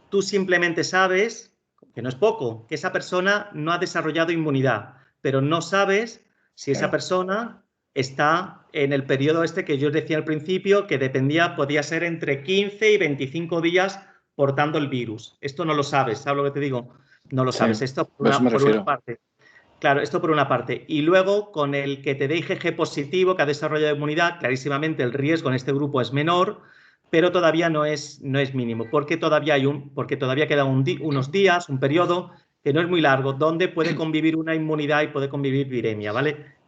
[SPEAKER 5] tú simplemente sabes, que no es poco, que esa persona no ha desarrollado inmunidad, pero no sabes si esa persona está en el periodo este que yo os decía al principio, que podía ser entre 15 y 25 días portando el virus. Esto no lo sabes, ¿sabes lo que te digo? No lo sabes. Esto por una parte. Claro, esto por una parte. Y luego, con el que te dé IgG positivo, que ha desarrollado inmunidad, clarísimamente el riesgo en este grupo es menor, pero todavía no es mínimo, porque todavía quedan unos días, un periodo que no es muy largo, donde puede convivir una inmunidad y puede convivir viremia, ¿vale?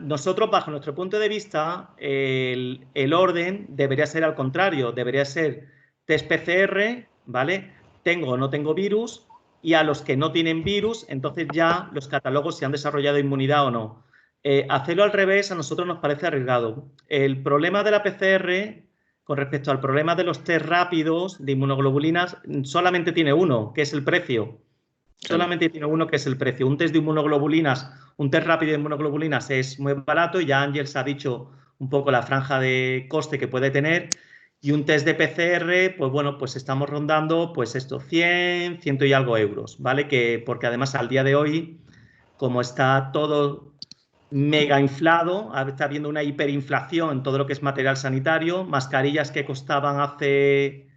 [SPEAKER 5] Nosotros, bajo nuestro punto de vista, el orden debería ser al contrario, debería ser test PCR, ¿vale? Tengo o no tengo virus, y a los que no tienen virus, entonces ya los catalogos si han desarrollado inmunidad o no. Hacerlo al revés a nosotros nos parece arriesgado. El problema de la PCR con respecto al problema de los test rápidos de inmunoglobulinas solamente tiene uno, que es el precio. Solamente tiene uno, que es el precio. Un test de inmunoglobulinas, un test rápido de inmunoglobulinas es muy barato y ya Ángels ha dicho un poco la franja de coste que puede tener. Y un test de PCR, pues bueno, pues estamos rondando pues esto, 100 y algo euros, ¿vale? Porque además al día de hoy, como está todo mega inflado, está habiendo una hiperinflación en todo lo que es material sanitario, mascarillas que costaban hace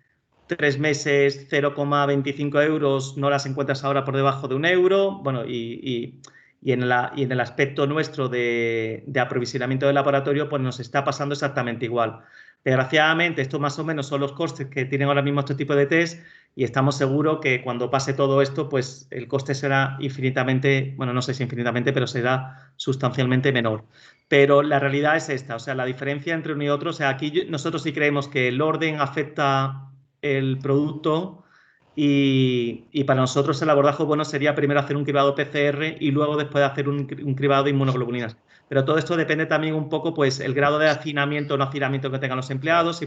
[SPEAKER 5] 3 meses 0,25 euros, no las encuentras ahora por debajo de 1 euro, bueno, y en el aspecto nuestro de aprovisionamiento del laboratorio, pues nos está pasando exactamente igual. Desgraciadamente, estos más o menos son los costes que tienen ahora mismo este tipo de test y estamos seguros que cuando pase todo esto, pues el coste será infinitamente, bueno, no sé si infinitamente, pero será sustancialmente menor. Pero la realidad es esta, o sea, la diferencia entre uno y otro, o sea, aquí nosotros sí creemos que el orden afecta el producto y para nosotros el abordaje bueno sería primero hacer un cribado PCR y luego después hacer un cribado de inmunoglobulinas. Pero todo esto depende también un poco, pues, el grado de hacinamiento o no hacinamiento que tengan los empleados, si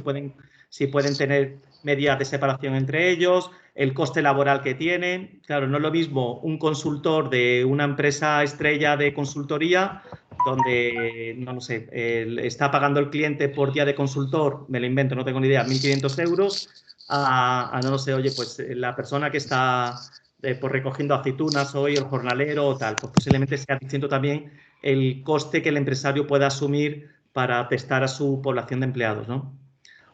[SPEAKER 5] pueden tener medidas de separación entre ellos, el coste laboral que tienen. Claro, no es lo mismo un consultor de una empresa estrella de consultoría donde, no lo sé, está pagando el cliente por día de consultor, me lo invento, no tengo ni idea, 1.500 euros, no sé, oye, pues la persona que está pues, recogiendo aceitunas hoy, el jornalero o tal, pues posiblemente sea distinto también el coste que el empresario pueda asumir para testar a su población de empleados, ¿no?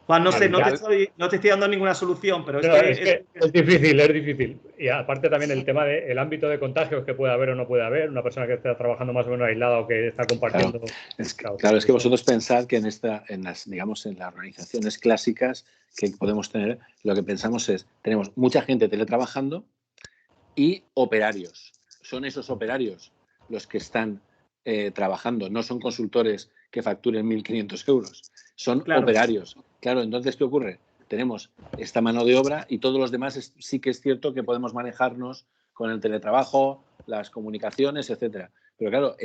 [SPEAKER 5] Juan, no sé, no te estoy dando ninguna solución, pero
[SPEAKER 4] es difícil, es difícil. Y aparte también el tema del ámbito de contagios que puede haber o no puede haber, una persona que está trabajando más o menos aislada o que está compartiendo.
[SPEAKER 10] Claro, es que vosotros pensad que en las organizaciones clásicas que podemos tener, lo que pensamos es, tenemos mucha gente teletrabajando y operarios. Son esos operarios los que están trabajando, no son consultores que facturen 1.500 euros, son operarios. Claro, entonces, ¿qué ocurre? Tenemos esta mano de obra y todos los demás sí que es cierto que podemos manejarnos con el teletrabajo, las comunicaciones, etcétera. Pero claro,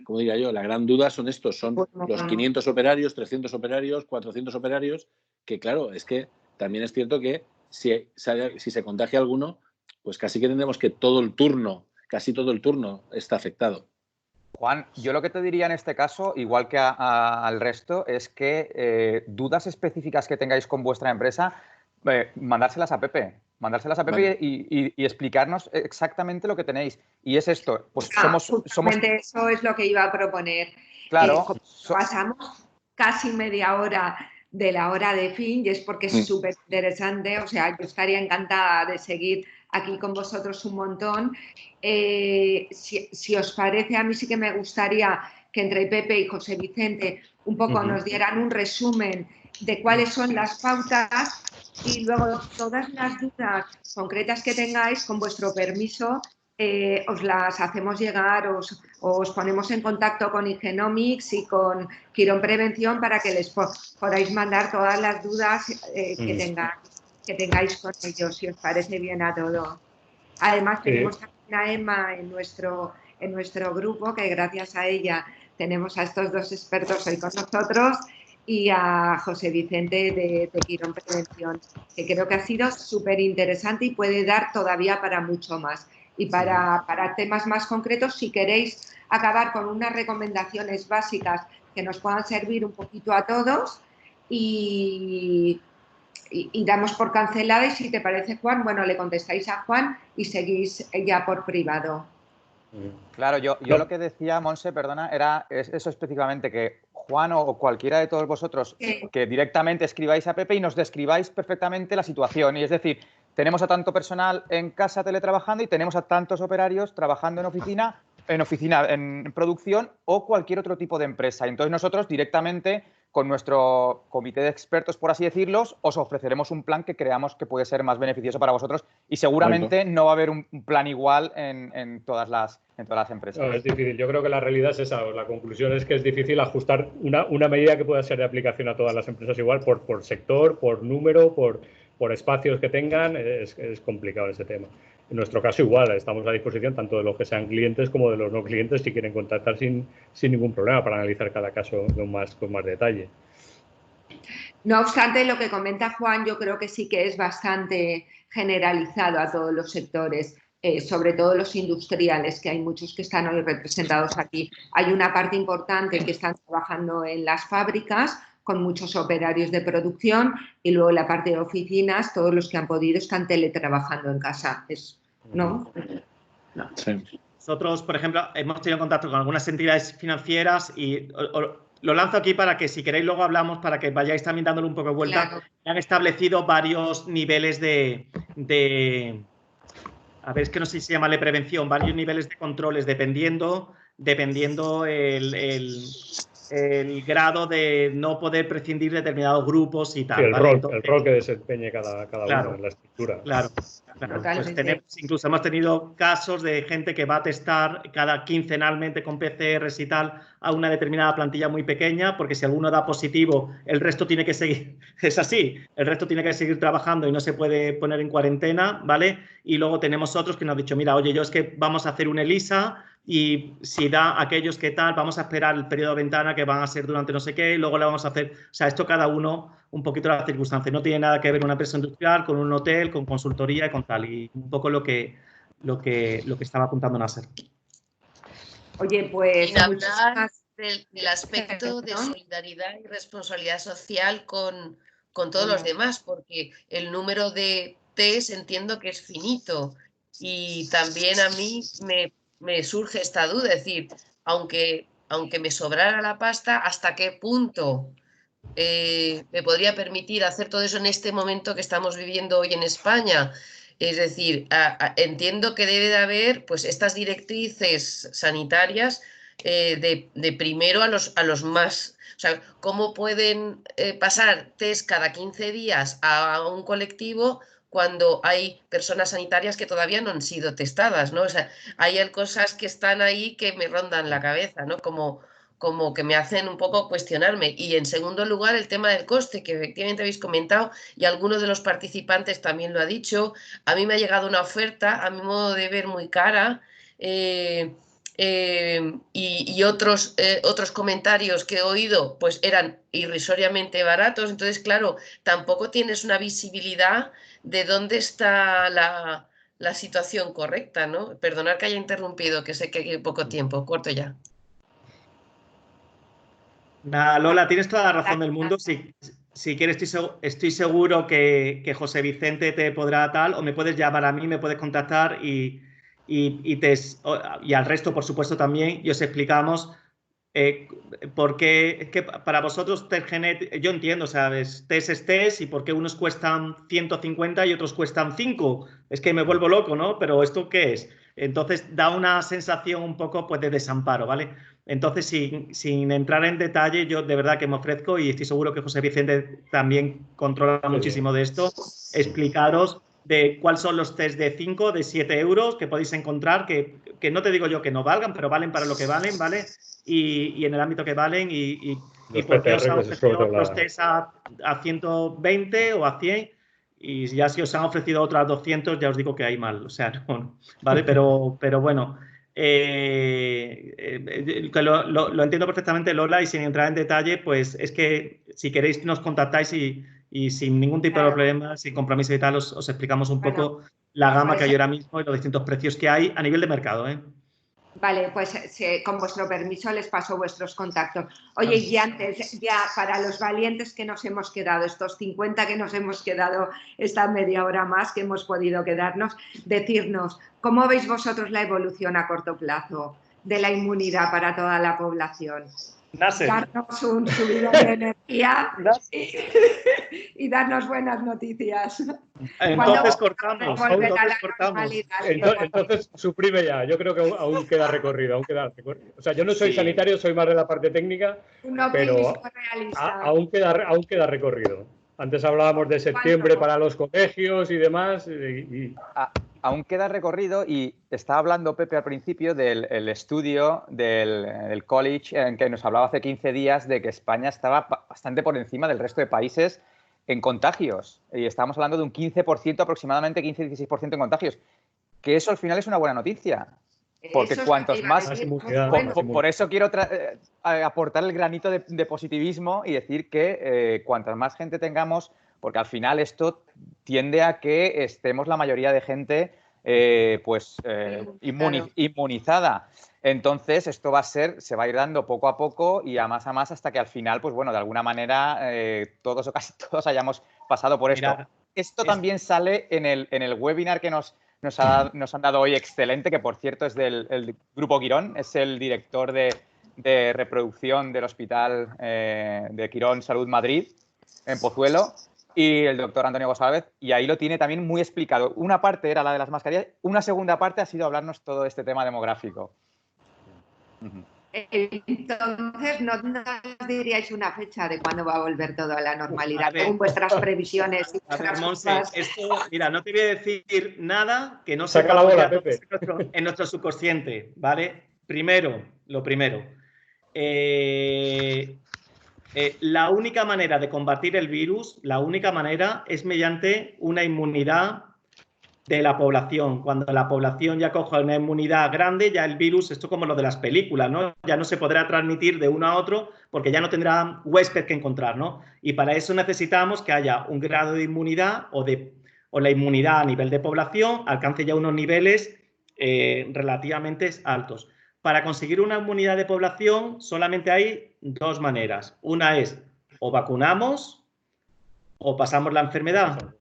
[SPEAKER 10] como diría yo, la gran duda son estos, son los 500 operarios, 300 operarios, 400 operarios, que claro, es que también es cierto que si se contagia alguno, pues casi que tendremos que casi todo el turno está afectado.
[SPEAKER 6] Juan, yo lo que te diría en este caso, igual que al resto, es que dudas específicas que tengáis con vuestra empresa, mandárselas a Pepe. Mandárselas a Pepe vale. y explicarnos exactamente lo que tenéis. Y es esto, pues somos...
[SPEAKER 1] Eso es lo que iba a proponer.
[SPEAKER 6] Claro.
[SPEAKER 1] Pasamos casi media hora de la hora de fin y es porque es súper interesante. O sea, yo estaría encantada de seguir aquí con vosotros un montón. Si os parece, a mí sí que me gustaría que entre Pepe y José Vicente un poco nos dieran un resumen de cuáles son las pautas y luego todas las dudas concretas que tengáis, con vuestro permiso, os las hacemos llegar, os ponemos en contacto con Igenomics y con Quirón Prevención para que les podáis mandar todas las dudas que tengáis con ellos, si os parece bien a todos. Además, tenemos también a Emma en nuestro grupo, que gracias a ella tenemos a estos dos expertos hoy con nosotros, y a José Vicente de Quirón Prevención, que creo que ha sido súper interesante y puede dar todavía para mucho más. Y para temas más concretos, si queréis acabar con unas recomendaciones básicas que nos puedan servir un poquito a todos y damos por cancelada, y si te parece, Juan, bueno, le contestáis a Juan y seguís ya por privado.
[SPEAKER 6] Claro, yo lo que decía, Monse, perdona, era eso específicamente, que Juan o cualquiera de todos vosotros que directamente escribáis a Pepe y nos describáis perfectamente la situación. Y es decir, tenemos a tanto personal en casa teletrabajando y tenemos a tantos operarios trabajando en oficina, en producción o cualquier otro tipo de empresa. Entonces nosotros directamente con nuestro comité de expertos, por así decirlo, os ofreceremos un plan que creamos que puede ser más beneficioso para vosotros y seguramente no va a haber un plan igual en todas las empresas.
[SPEAKER 4] No, es difícil. Yo creo que la realidad es esa. La conclusión es que es difícil ajustar una medida que pueda ser de aplicación a todas las empresas igual, por sector, por número, por espacios que tengan. Es complicado ese tema. En nuestro caso igual, estamos a disposición tanto de los que sean clientes como de los no clientes si quieren contactar sin ningún problema para analizar cada caso con más detalle.
[SPEAKER 1] No obstante, lo que comenta Juan yo creo que sí que es bastante generalizado a todos los sectores, sobre todo los industriales, que hay muchos que están hoy representados aquí. Hay una parte importante que están trabajando en las fábricas, con muchos operarios de producción, y luego la parte de oficinas, todos los que han podido están teletrabajando en casa. ¿No?
[SPEAKER 5] Sí. Nosotros, por ejemplo, hemos tenido contacto con algunas entidades financieras y lo lanzo aquí para que, si queréis, luego hablamos, para que vayáis también dándole un poco de vuelta. Claro. Han establecido varios niveles de a ver, es que no sé si se llama de prevención, varios niveles de controles, dependiendo el grado de no poder prescindir de determinados grupos y tal.
[SPEAKER 4] Sí, el rol que desempeñe cada uno en la estructura.
[SPEAKER 5] Claro. Pues incluso hemos tenido casos de gente que va a testar quincenalmente con PCRs y tal a una determinada plantilla muy pequeña, porque si alguno da positivo, el resto tiene que seguir, es así, el resto tiene que seguir trabajando y no se puede poner en cuarentena, ¿vale? Y luego tenemos otros que nos han dicho, mira, oye, es que vamos a hacer un ELISA y si da aquellos que tal, vamos a esperar el periodo de ventana que van a ser durante no sé qué y luego le vamos a hacer, o sea, esto cada uno un poquito las circunstancias, no tiene nada que ver una empresa industrial con un hotel, con consultoría y con tal, y un poco lo que estaba apuntando Nasser.
[SPEAKER 1] Oye, pues
[SPEAKER 8] sin hablar del aspecto de solidaridad y responsabilidad social con con todos los demás, porque el número de test entiendo que es finito. Y también a mí me surge esta duda, es decir, aunque me sobrara la pasta, ¿hasta qué punto me podría permitir hacer todo eso en este momento que estamos viviendo hoy en España? Es decir, entiendo que debe de haber pues estas directrices sanitarias de primero a los más, o sea, cómo pueden pasar test cada 15 días a un colectivo cuando hay personas sanitarias que todavía no han sido testadas, ¿no? O sea, hay cosas que están ahí que me rondan la cabeza, ¿no? Como que me hacen un poco cuestionarme. Y en segundo lugar, el tema del coste, que efectivamente habéis comentado, y algunos de los participantes también lo ha dicho. A mí me ha llegado una oferta, a mi modo de ver, muy cara, y otros comentarios que he oído pues eran irrisoriamente baratos. Entonces, claro, tampoco tienes una visibilidad de dónde está la situación correcta, ¿no? Perdonad que haya interrumpido, que sé que hay poco tiempo. Corto ya.
[SPEAKER 5] Nada, Lola, tienes toda la razón del mundo. Si quieres, estoy seguro que José Vicente te podrá tal, o me puedes llamar a mí, me puedes contactar y al resto, por supuesto, también, y os explicamos porque es que para vosotros test genético, yo entiendo, ¿sabes? Test es test, y por qué unos cuestan 150 y otros cuestan 5. Es que me vuelvo loco, ¿no? Pero ¿esto qué es? Entonces da una sensación un poco pues de desamparo, ¿vale? Entonces, sin entrar en detalle, yo de verdad que me ofrezco, y estoy seguro que José Vicente también controla muchísimo de esto, explicaros de cuáles son los test de 5, de 7 euros que podéis encontrar, que no te digo yo que no valgan, pero valen para lo que valen, ¿vale? Y en el ámbito que valen, y porque os han ofrecido otros test a 120 o a 100, y ya si os han ofrecido otras 200, ya os digo que hay mal, o sea, no, ¿vale? Pero bueno, lo entiendo perfectamente, Lola, y sin entrar en detalle, pues es que si queréis nos contactáis y sin ningún tipo de problema, sin compromiso y tal, os explicamos un poco la gama que hay ahora mismo y los distintos precios que hay a nivel de mercado, ¿eh?
[SPEAKER 1] Vale, pues con vuestro permiso les paso vuestros contactos. Oye, y antes, ya para los valientes que nos hemos quedado, estos 50 que nos hemos quedado esta media hora más que hemos podido quedarnos, decirnos, ¿cómo veis vosotros la evolución a corto plazo de la inmunidad para toda la población? Darnos un subidón de energía y darnos buenas noticias.
[SPEAKER 5] Entonces cortamos.
[SPEAKER 4] Entonces suprime ya. Yo creo que aún queda recorrido. O sea, yo no soy sanitario, soy más de la parte técnica, pero aún queda recorrido. Antes hablábamos de septiembre para los colegios y demás.
[SPEAKER 6] Aún queda recorrido, y estaba hablando Pepe al principio del estudio del college en que nos hablaba hace 15 días de que España estaba bastante por encima del resto de países en contagios. Y estábamos hablando de un 15%, aproximadamente 15-16% en contagios. Que eso al final es una buena noticia. Porque cuantos más... Por eso quiero aportar el granito de positivismo y decir que cuantas más gente tengamos, porque al final esto tiende a que estemos la mayoría de gente inmunizada. Entonces esto se va a ir dando poco a poco y a más hasta que al final, pues bueno, de alguna manera todos o casi todos hayamos pasado por esto. Esto también sale en el webinar que nos han dado hoy, excelente, que por cierto es del Grupo Quirón, es el director de reproducción del Hospital de Quirón Salud Madrid, en Pozuelo, y el doctor Antonio González, y ahí lo tiene también muy explicado. Una parte era la de las mascarillas, una segunda parte ha sido hablarnos todo este tema demográfico.
[SPEAKER 1] Entonces, ¿no nos diríais una fecha de cuándo va a volver todo a la normalidad, según vuestras previsiones?
[SPEAKER 5] Monse, esto, mira, no te voy a decir nada que no
[SPEAKER 4] saca la bola, Pepe.
[SPEAKER 5] En nuestro subconsciente, ¿vale? Lo primero. La única manera de combatir el virus, es mediante una inmunidad de la población. Cuando la población ya coja una inmunidad grande, ya el virus, esto como lo de las películas, ¿no? Ya no se podrá transmitir de uno a otro porque ya no tendrá huésped que encontrar, ¿no? Y para eso necesitamos que haya un grado de inmunidad o la inmunidad a nivel de población alcance ya unos niveles relativamente altos. Para conseguir una inmunidad de población solamente hay dos maneras. Una es o vacunamos o pasamos la enfermedad.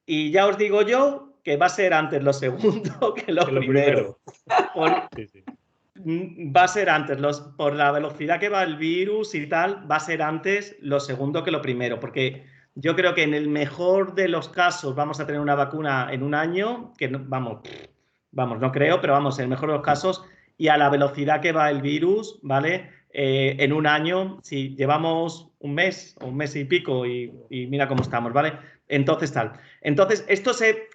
[SPEAKER 5] Y ya os digo yo que va a ser antes lo segundo que lo primero. Va a ser antes, por la velocidad que va el virus y tal, va a ser antes lo segundo que lo primero, porque yo creo que en el mejor de los casos vamos a tener una vacuna en un año, que no, vamos, no creo, pero vamos, en el mejor de los casos, y a la velocidad que va el virus, ¿vale? En un año, si llevamos un mes o un mes y pico y mira cómo estamos, ¿vale? Entonces, tal. Entonces,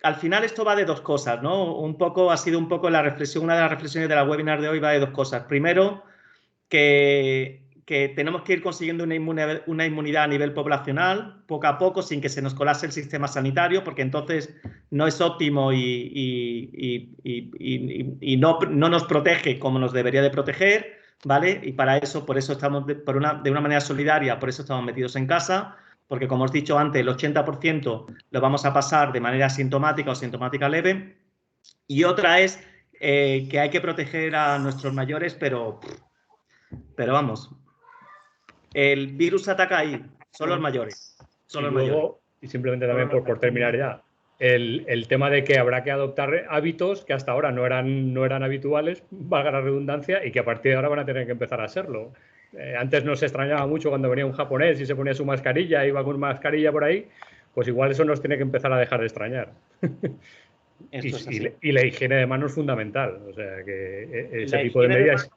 [SPEAKER 5] al final esto va de dos cosas, ¿no? Un poco, ha sido un poco la reflexión, una de las reflexiones de la webinar de hoy va de dos cosas. Primero, que tenemos que ir consiguiendo una inmunidad a nivel poblacional, poco a poco, sin que se nos colapse el sistema sanitario, porque entonces no es óptimo y no nos protege como nos debería de proteger, ¿vale? Y para eso, por eso estamos, de una manera solidaria, por eso estamos metidos en casa, porque como os he dicho antes, el 80% lo vamos a pasar de manera asintomática o sintomática leve. Y otra es que hay que proteger a nuestros mayores, pero vamos, el virus ataca ahí, son los mayores. Son los mayores.
[SPEAKER 4] Y simplemente también por terminar ya, el tema de que habrá que adoptar hábitos que hasta ahora no eran habituales, valga la redundancia, y que a partir de ahora van a tener que empezar a serlo. Antes nos extrañaba mucho cuando venía un japonés y se ponía su mascarilla, iba con mascarilla por ahí, pues igual eso nos tiene que empezar a dejar de extrañar. Y la higiene de manos es fundamental, o sea que ese tipo de medidas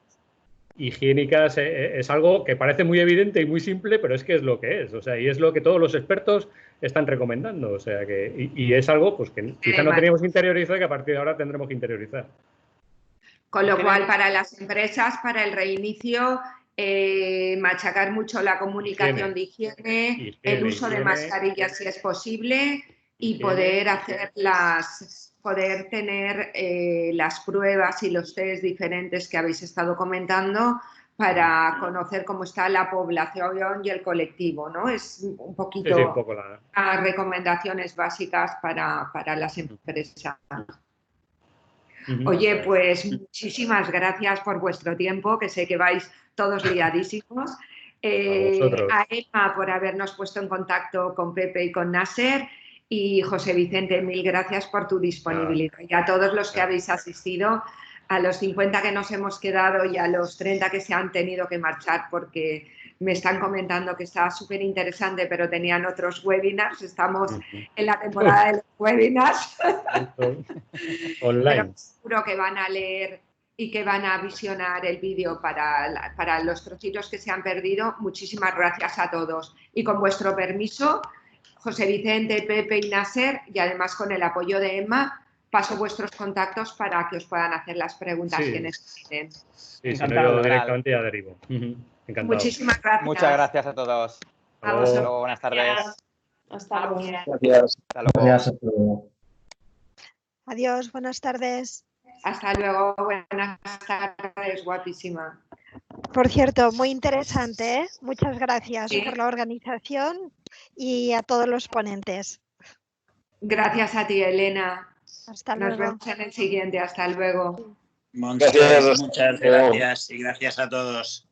[SPEAKER 4] higiénicas es algo que parece muy evidente y muy simple, pero es que es lo que es, o sea, y es lo que todos los expertos están recomendando, o sea que, y es algo pues que quizá no teníamos interiorizado y que a partir de ahora tendremos que interiorizar.
[SPEAKER 1] Con lo cual, para las empresas, para el reinicio, machacar mucho la comunicación de higiene, el uso de mascarillas si es posible y poder hacer poder tener las pruebas y los test diferentes que habéis estado comentando para conocer cómo está la población y el colectivo, ¿no? Es un poquito las recomendaciones básicas para las empresas. Oye, pues muchísimas gracias por vuestro tiempo, que sé que vais todos liadísimos. A Emma por habernos puesto en contacto con Pepe y con Nasser. Y José Vicente, mil gracias por tu disponibilidad. Y a todos los que habéis asistido, a los 50 que nos hemos quedado y a los 30 que se han tenido que marchar porque me están comentando que está súper interesante, pero tenían otros webinars. Estamos en la temporada de los webinars. Online. Pero seguro que van a leer y que van a visionar el vídeo para los trocitos que se han perdido. Muchísimas gracias a todos. Y con vuestro permiso, José Vicente, Pepe y Nasser, y además con el apoyo de Emma, paso vuestros contactos para que os puedan hacer las preguntas que necesiten.
[SPEAKER 4] Sí, si no, yo directamente ya derivo. Encantado.
[SPEAKER 1] Muchísimas gracias.
[SPEAKER 6] Muchas gracias a todos. Hasta luego. Buenas tardes.
[SPEAKER 7] Hasta luego.
[SPEAKER 10] Gracias.
[SPEAKER 6] Hasta luego.
[SPEAKER 11] Hasta luego.
[SPEAKER 12] Adiós, buenas tardes.
[SPEAKER 1] Hasta luego, buenas tardes, guapísima.
[SPEAKER 12] Por cierto, muy interesante, ¿eh? Muchas gracias por la organización y a todos los ponentes.
[SPEAKER 1] Gracias a ti, Elena.
[SPEAKER 12] Hasta luego.
[SPEAKER 1] Nos vemos en el siguiente. Hasta luego.
[SPEAKER 13] Muchas gracias y gracias a todos.